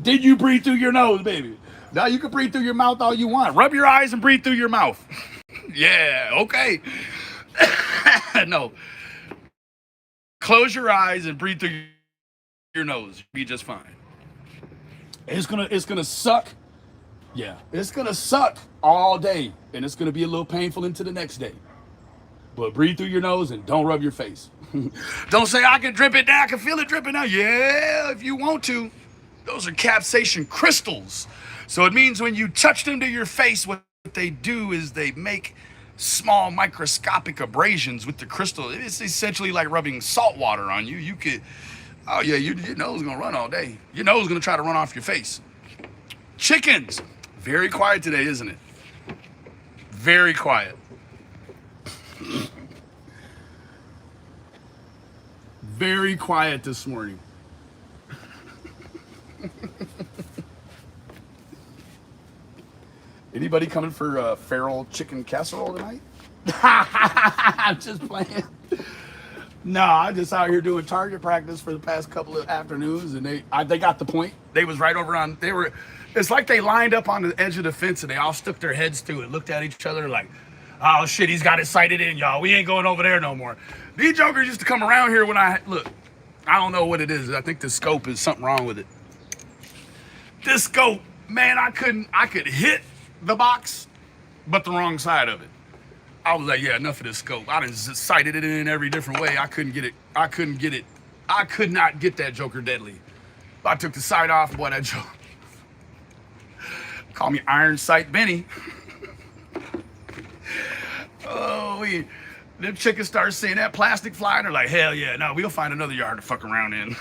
Did you breathe through your nose, baby? Now you can breathe through your mouth all you want. Rub your eyes and breathe through your mouth. Yeah, okay. No. Close your eyes and breathe through your nose. You'll be just fine. It's gonna suck. Yeah, it's gonna suck all day, and it's gonna be a little painful into the next day. But breathe through your nose and don't rub your face. Don't say I can drip it down. I can feel it dripping out. Yeah, if you want to. Those are capsaicin crystals. So it means when you touch them to your face, what they do is they make small microscopic abrasions with the crystal. It's essentially like rubbing salt water on you. You could, oh yeah, your nose is gonna run all day. Your nose is gonna try to run off your face. Chickens, very quiet today, isn't it? Very quiet. Very quiet this morning. Anybody coming for feral chicken casserole tonight? I'm just playing. No, I'm just out here doing target practice for the past couple of afternoons, and they got the point. They was right over on. They were. It's like they lined up on the edge of the fence, and they all stuck their heads through it, looked at each other like, "Oh shit, he's got it sighted in, y'all. We ain't going over there no more." These jokers used to come around here when I look. I don't know what it is. I think the scope is something wrong with it. This scope, man, I could hit the box, but the wrong side of it. I was like, yeah, enough of this scope. I done sighted it in every different way. I couldn't get it. I could not get that joker deadly. I took the sight off, boy, that joker. Call me Iron Sight Benny. Oh, them chickens start seeing that plastic fly, and they're like, hell yeah, no, we'll find another yard to fuck around in.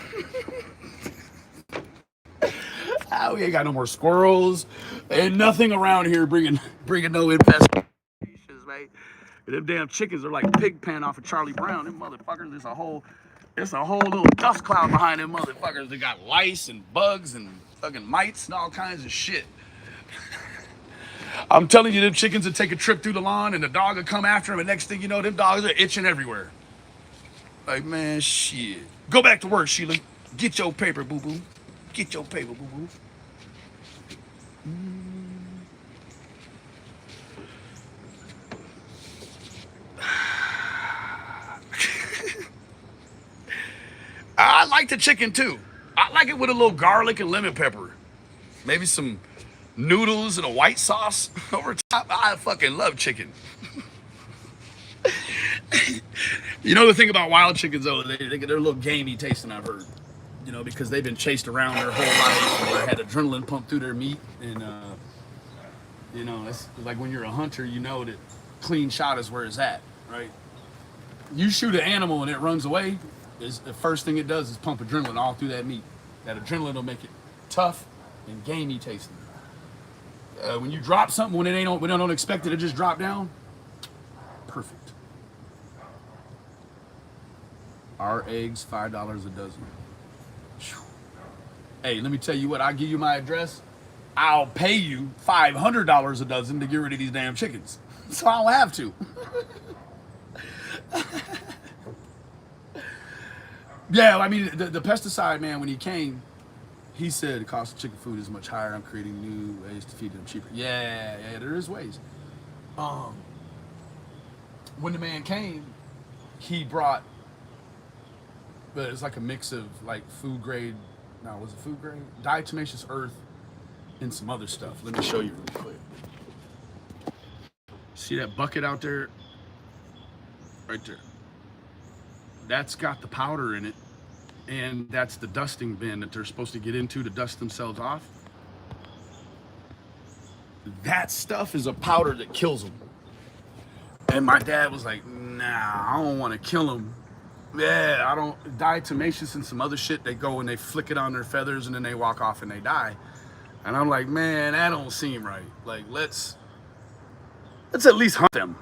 We ain't got no more squirrels. Ain't nothing around here bringing no infestations, right? Them damn chickens are like pig pen off of Charlie Brown. Them motherfuckers, it's a whole little dust cloud behind them motherfuckers. They got lice and bugs and fucking mites and all kinds of shit. I'm telling you, them chickens would take a trip through the lawn and the dog would come after them, and next thing you know, them dogs are itching everywhere. Like, man, shit. Go back to work, Sheila. Get your paper, boo-boo. Get your paper, boo-boo. I like the chicken too. I like it with a little garlic and lemon pepper. Maybe some noodles and a white sauce over top. I fucking love chicken. You know the thing about wild chickens though, they're a little gamey tasting, I've heard. You know, because they've been chased around their whole life and they had adrenaline pumped through their meat. And, you know, it's like when you're a hunter, you know that clean shot is where it's at, right? You shoot an animal and it runs away, the first thing it does is pump adrenaline all through that meat. That adrenaline will make it tough and gamey tasting. When you drop something, when we don't expect it to just drop down, perfect. Our eggs, $5 a dozen. Hey, let me tell you what, I'll give you my address. I'll pay you $500 a dozen to get rid of these damn chickens. So I don't have to. Yeah, I mean, the pesticide man, when he came, he said the cost of chicken food is much higher. I'm creating new ways to feed them cheaper. Yeah, there is ways. When the man came, he brought, but it's like a mix of like food grade, no, was it food grade? Diatomaceous earth and some other stuff. Let me show you real quick. See that bucket out there? Right there. That's got the powder in it, and that's the dusting bin that they're supposed to get into to dust themselves off. That stuff is a powder that kills them. And my dad was like, nah, I don't want to kill them. Yeah, I don't. Diatomaceous and some other shit, they go and they flick it on their feathers and then they walk off and they die. And I'm like, man, that don't seem right. Like, let's at least hunt them.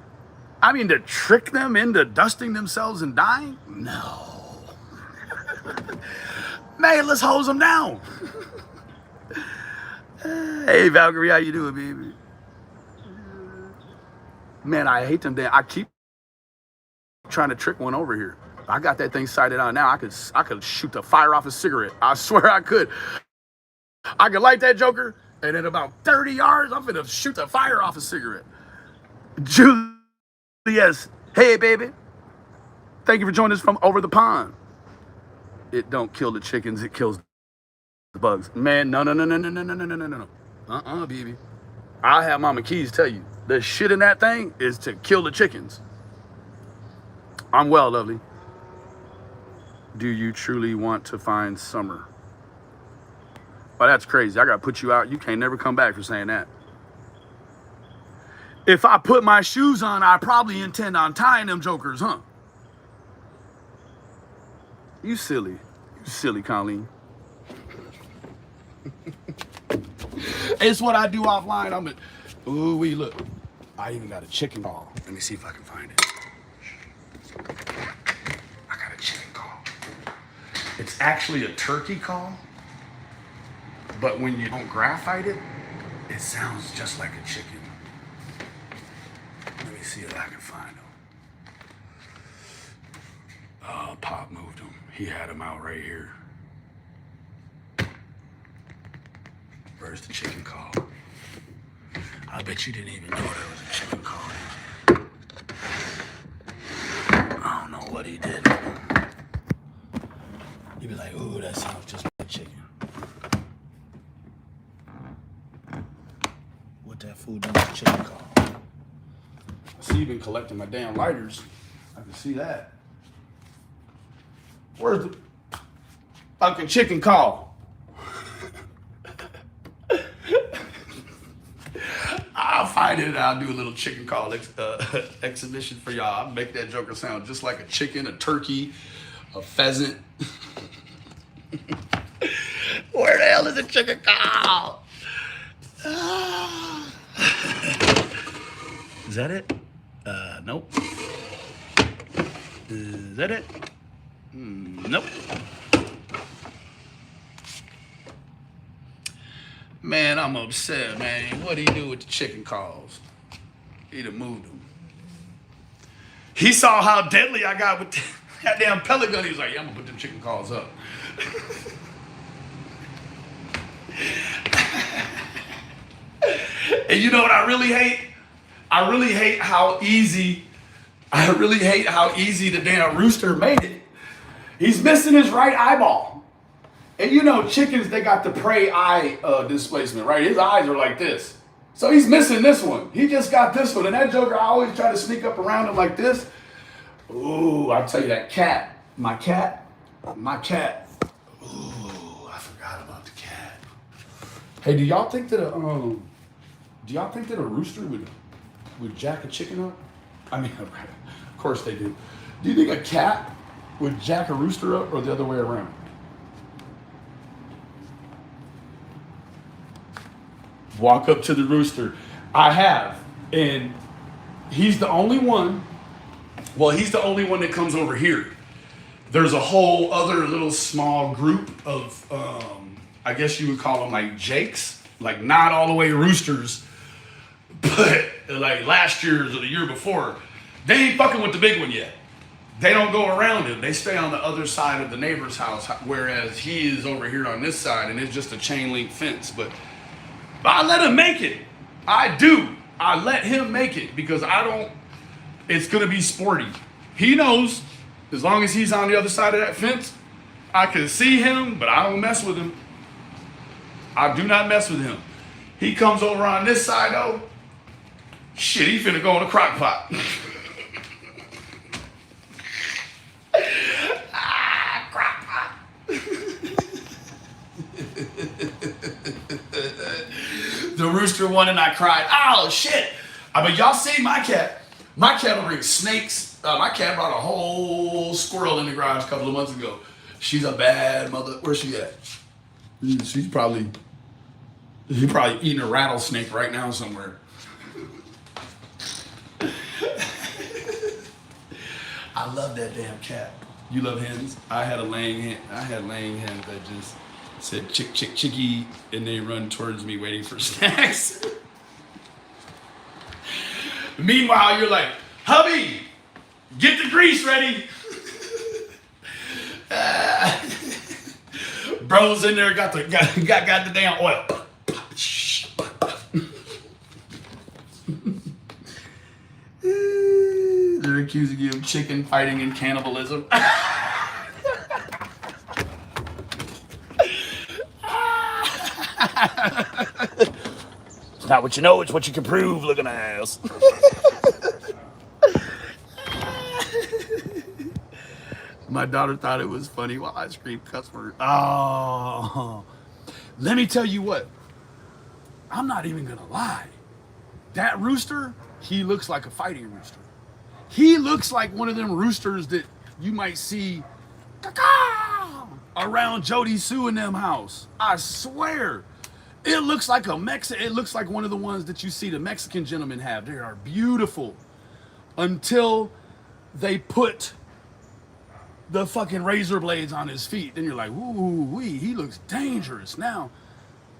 I mean, to trick them into dusting themselves and dying? No. Man, let's hose them down. Hey, Valkyrie, how you doing, baby? Man, I hate them. I keep trying to trick one over here. I got that thing sighted on now. I could shoot the fire off a cigarette. I swear I could. I could light that joker, and in about 30 yards, I'm gonna shoot the fire off a cigarette. Yes. Hey, baby. Thank you for joining us from over the pond. It don't kill the chickens. It kills the bugs. Man, no. Baby. I'll have Mama Keys tell you. The shit in that thing is to kill the chickens. I'm well, lovely. Do you truly want to find summer? Oh, that's crazy. I got to put you out. You can't never come back for saying that. If I put my shoes on, I probably intend on tying them jokers, huh? You silly, Colleen. It's what I do offline. Ooh, look. I even got a chicken call. Let me see if I can find it. I got a chicken call. It's actually a turkey call, but when you don't graphite it, It sounds just like a chicken. Let me see if I can find him. Oh, Pop moved him. He had him out right here. Where's the chicken call? I bet you didn't even know there was a chicken call. I don't know what he did. He'd be like, ooh, that sounds just like chicken. What that food doing with chicken call? I see you been collecting my damn lighters. I can see that. Where's the fucking chicken call? I'll find it and I'll do a little chicken call exhibition for y'all. I'll make that joker sound just like a chicken, a turkey, a pheasant. Where the hell is the chicken call? Is that it? Nope. Is that it? Nope. Man, I'm upset, man. What'd he do with the chicken calls? He'd have moved them. He saw how deadly I got with that damn pellet gun. He was like, yeah, I'm gonna put them chicken calls up. And you know what I really hate? I really hate how easy the damn rooster made it. He's missing his right eyeball. And you know, chickens, they got the prey eye displacement, right? His eyes are like this. So he's missing this one. He just got this one. And that joker, I always try to sneak up around him like this. Ooh, I tell you, that cat. My cat. Ooh, I forgot about the cat. Hey, do y'all think that a rooster would jack a chicken up? I mean, of course they do. Do you think a cat would jack a rooster up or the other way around? Walk up to the rooster. I have. And he's the only one. Well, he's the only one that comes over here. There's a whole other little small group of, I guess you would call them like jakes. Like not all the way roosters. But like last year or the year before, they ain't fucking with the big one yet. They don't go around him. They stay on the other side of the neighbor's house, whereas he is over here on this side, and it's just a chain link fence. But I let him make it. I do. I let him make it because it's going to be sporty. He knows as long as he's on the other side of that fence, I can see him, but I don't mess with him. I do not mess with him. He comes over on this side, though. Shit, he finna go in a crock pot. Crock pot. The rooster won and I cried, oh shit. But y'all see my cat. My cat will bring snakes. My cat brought a whole squirrel in the garage a couple of months ago. She's a bad mother. Where's she at? She's probably eating a rattlesnake right now somewhere. I love that damn cat. You love hens? I had laying hens that just said chick, chick, chickie, and they run towards me waiting for snacks. Meanwhile, you're like, hubby, get the grease ready. Bro's in there, got the damn oil. They're accusing you of chicken fighting and cannibalism. It's not what you know, it's what you can prove, looking ass. My daughter thought it was funny while I screamed cuss words. Oh, let me tell you what. I'm not even gonna lie. That rooster, he looks like a fighting rooster. He looks like one of them roosters that you might see around Jody Sue and them house. I swear. It looks like it looks like one of the ones that you see the Mexican gentlemen have. They are beautiful until they put the fucking razor blades on his feet. Then you're like, ooh wee, he looks dangerous. Now,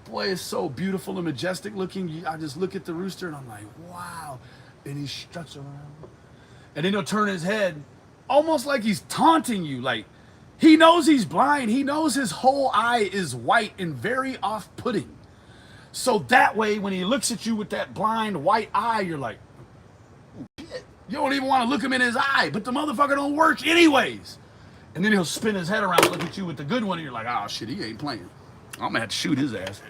Boy, it's so beautiful and majestic looking. I just look at the rooster and I'm like, wow. And he struts around. And then he'll turn his head almost like he's taunting you. Like, he knows he's blind. He knows his whole eye is white and very off-putting. So that way, when he looks at you with that blind white eye, you're like, oh, shit. You don't even want to look him in his eye, but the motherfucker don't work anyways. And then he'll spin his head around and look at you with the good one, and you're like, oh, shit, he ain't playing. I'm going to have to shoot his ass.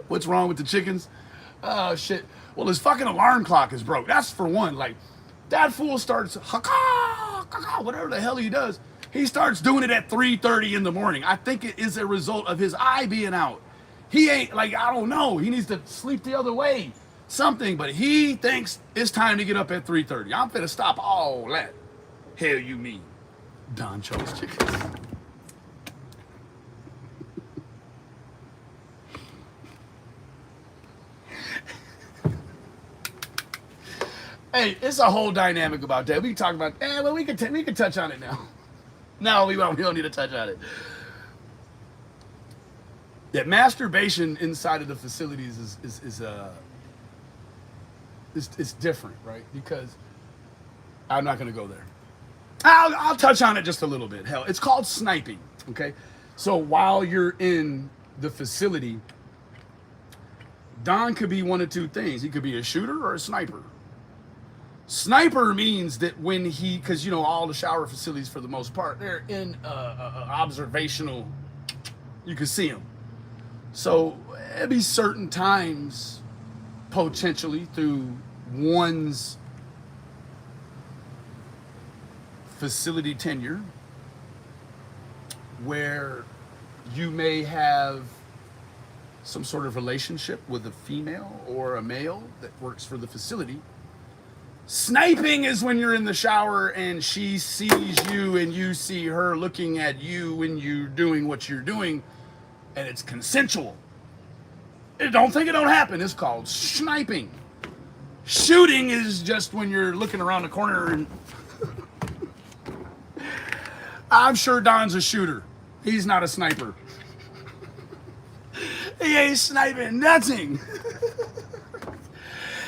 What's wrong with the chickens? Oh, shit. Well, his fucking alarm clock is broke. That's for one. Like, that fool starts, whatever the hell he does. He starts doing it at 3:30 in the morning. I think it is a result of his eye being out. He ain't, like, I don't know. He needs to sleep the other way. Something, but he thinks it's time to get up at 3:30. I'm finna stop all that. Hell you mean? Don chose chickens. Hey, it's a whole dynamic about that. We can talk about. Well, we can touch on it now. No, we won't. We don't need to touch on it. That masturbation inside of the facilities is different, right? Because I'm not going to go there. I'll touch on it just a little bit. Hell, it's called sniping. Okay, so while you're in the facility, Don could be one of two things. He could be a shooter or a sniper. Sniper means that when he, because you know all the shower facilities for the most part, they're in observational, you can see them. So there'll be certain times, potentially through one's facility tenure, where you may have some sort of relationship with a female or a male that works for the facility. Sniping is when you're in the shower and she sees you and you see her looking at you when you're doing what you're doing, and it's consensual. Don't think it don't happen. It's called sniping. Shooting is just when you're looking around the corner and I'm sure Don's a shooter. He's not a sniper. He ain't sniping nothing.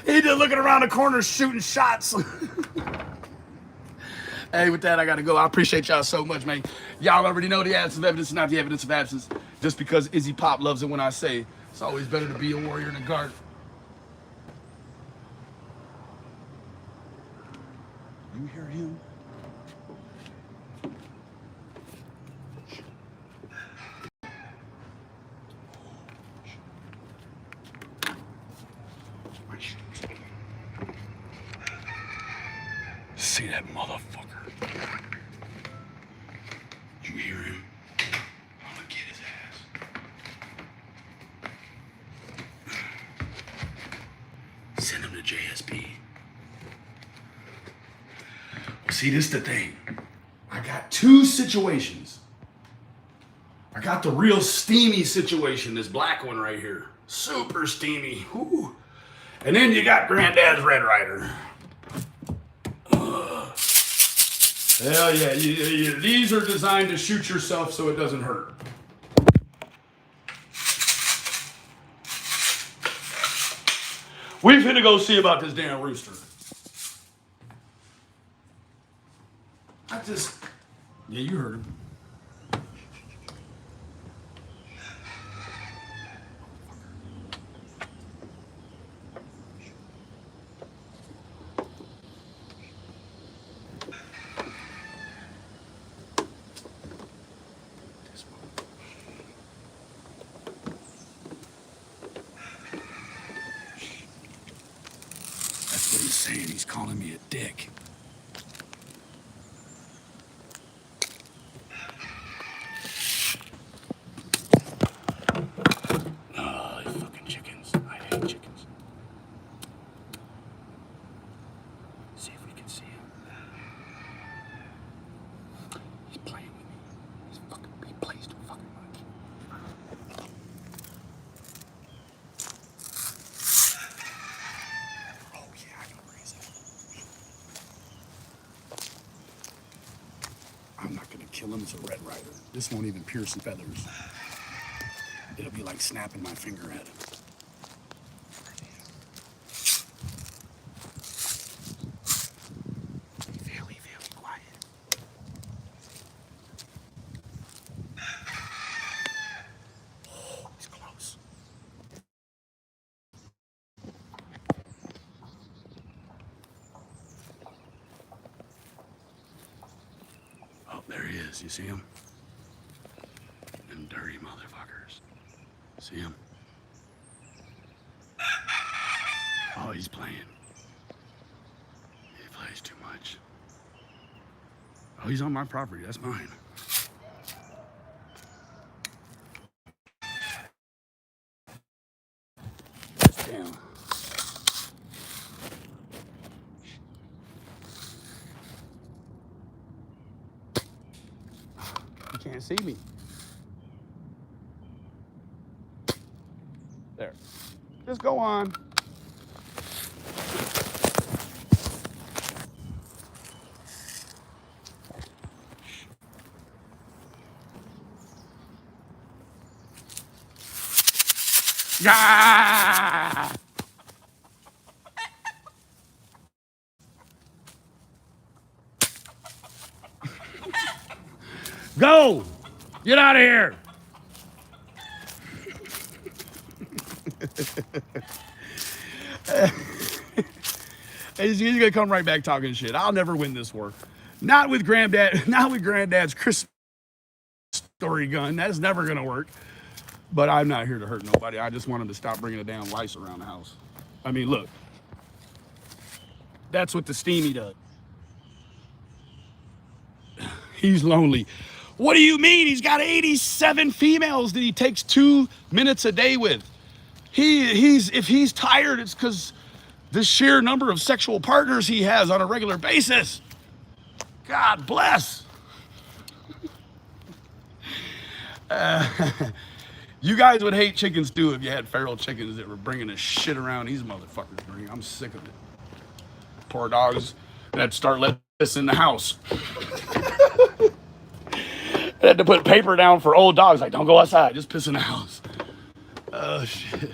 He just looking around the corner shooting shots. Hey, with that, I got to go. I appreciate y'all so much, man. Y'all already know the absence of evidence is not the evidence of absence. Just because Izzy Pop loves it when I say it's always better to be a warrior than a guard. You hear him? See that motherfucker? You hear him? I'm gonna get his ass. Send him to JSP. Well, see, this is the thing. I got two situations. I got the real steamy situation, this black one right here. Super steamy. Whew. And then you got Granddad's Red Ryder. Hell yeah, these are designed to shoot yourself so it doesn't hurt. We finna go see about this damn rooster. Yeah, you heard him. That's what he's saying. He's calling me a dick. Oh, you fucking chickens. I hate chickens. See if we can see him. He's playing with me. He plays too fucking much. Oh yeah, I know where he's at. limits of Red Rider. This won't even pierce the feathers. It'll be like snapping my finger at it. Very, very quiet. Oh, he's close. Oh, there he is. You see him? Them dirty motherfuckers. See him? Oh, he's playing. He plays too much. Oh, he's on my property. That's mine. Damn. You can't see me. There. Just go on. Yeah. Go. Get out of here. He's gonna come right back talking shit. I'll never win this war. Not with Granddad's Christmas story gun. That's never gonna work. But I'm not here to hurt nobody. I just want him to stop bringing the damn lice around the house. I mean, look. That's what the steamy does. He's lonely. What do you mean? He's got 87 females that he takes 2 minutes a day with. If he's tired, it's because the sheer number of sexual partners he has on a regular basis. God bless. You guys would hate chickens too if you had feral chickens that were bringing the shit around these motherfuckers bring. I'm sick of it. Poor dogs that start letting this in the house. I had to put paper down for old dogs. Like, don't go outside, just piss in the house. Oh shit.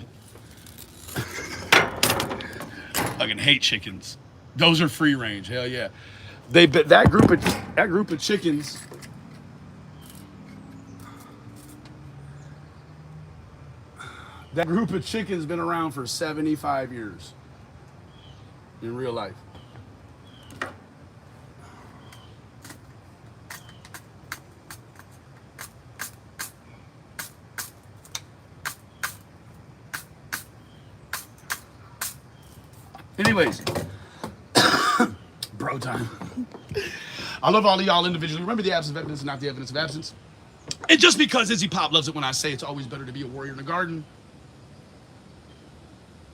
Fucking hate chickens. Those are free range. Hell yeah. That group of chickens. That group of chickens been around for 75 years in real life. Anyways, bro time. I love all of y'all individually. Remember, the absence of evidence is not the evidence of absence. And just because Izzy Pop loves it when I say it's always better to be a warrior in the garden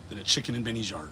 than a chicken in Benny's yard.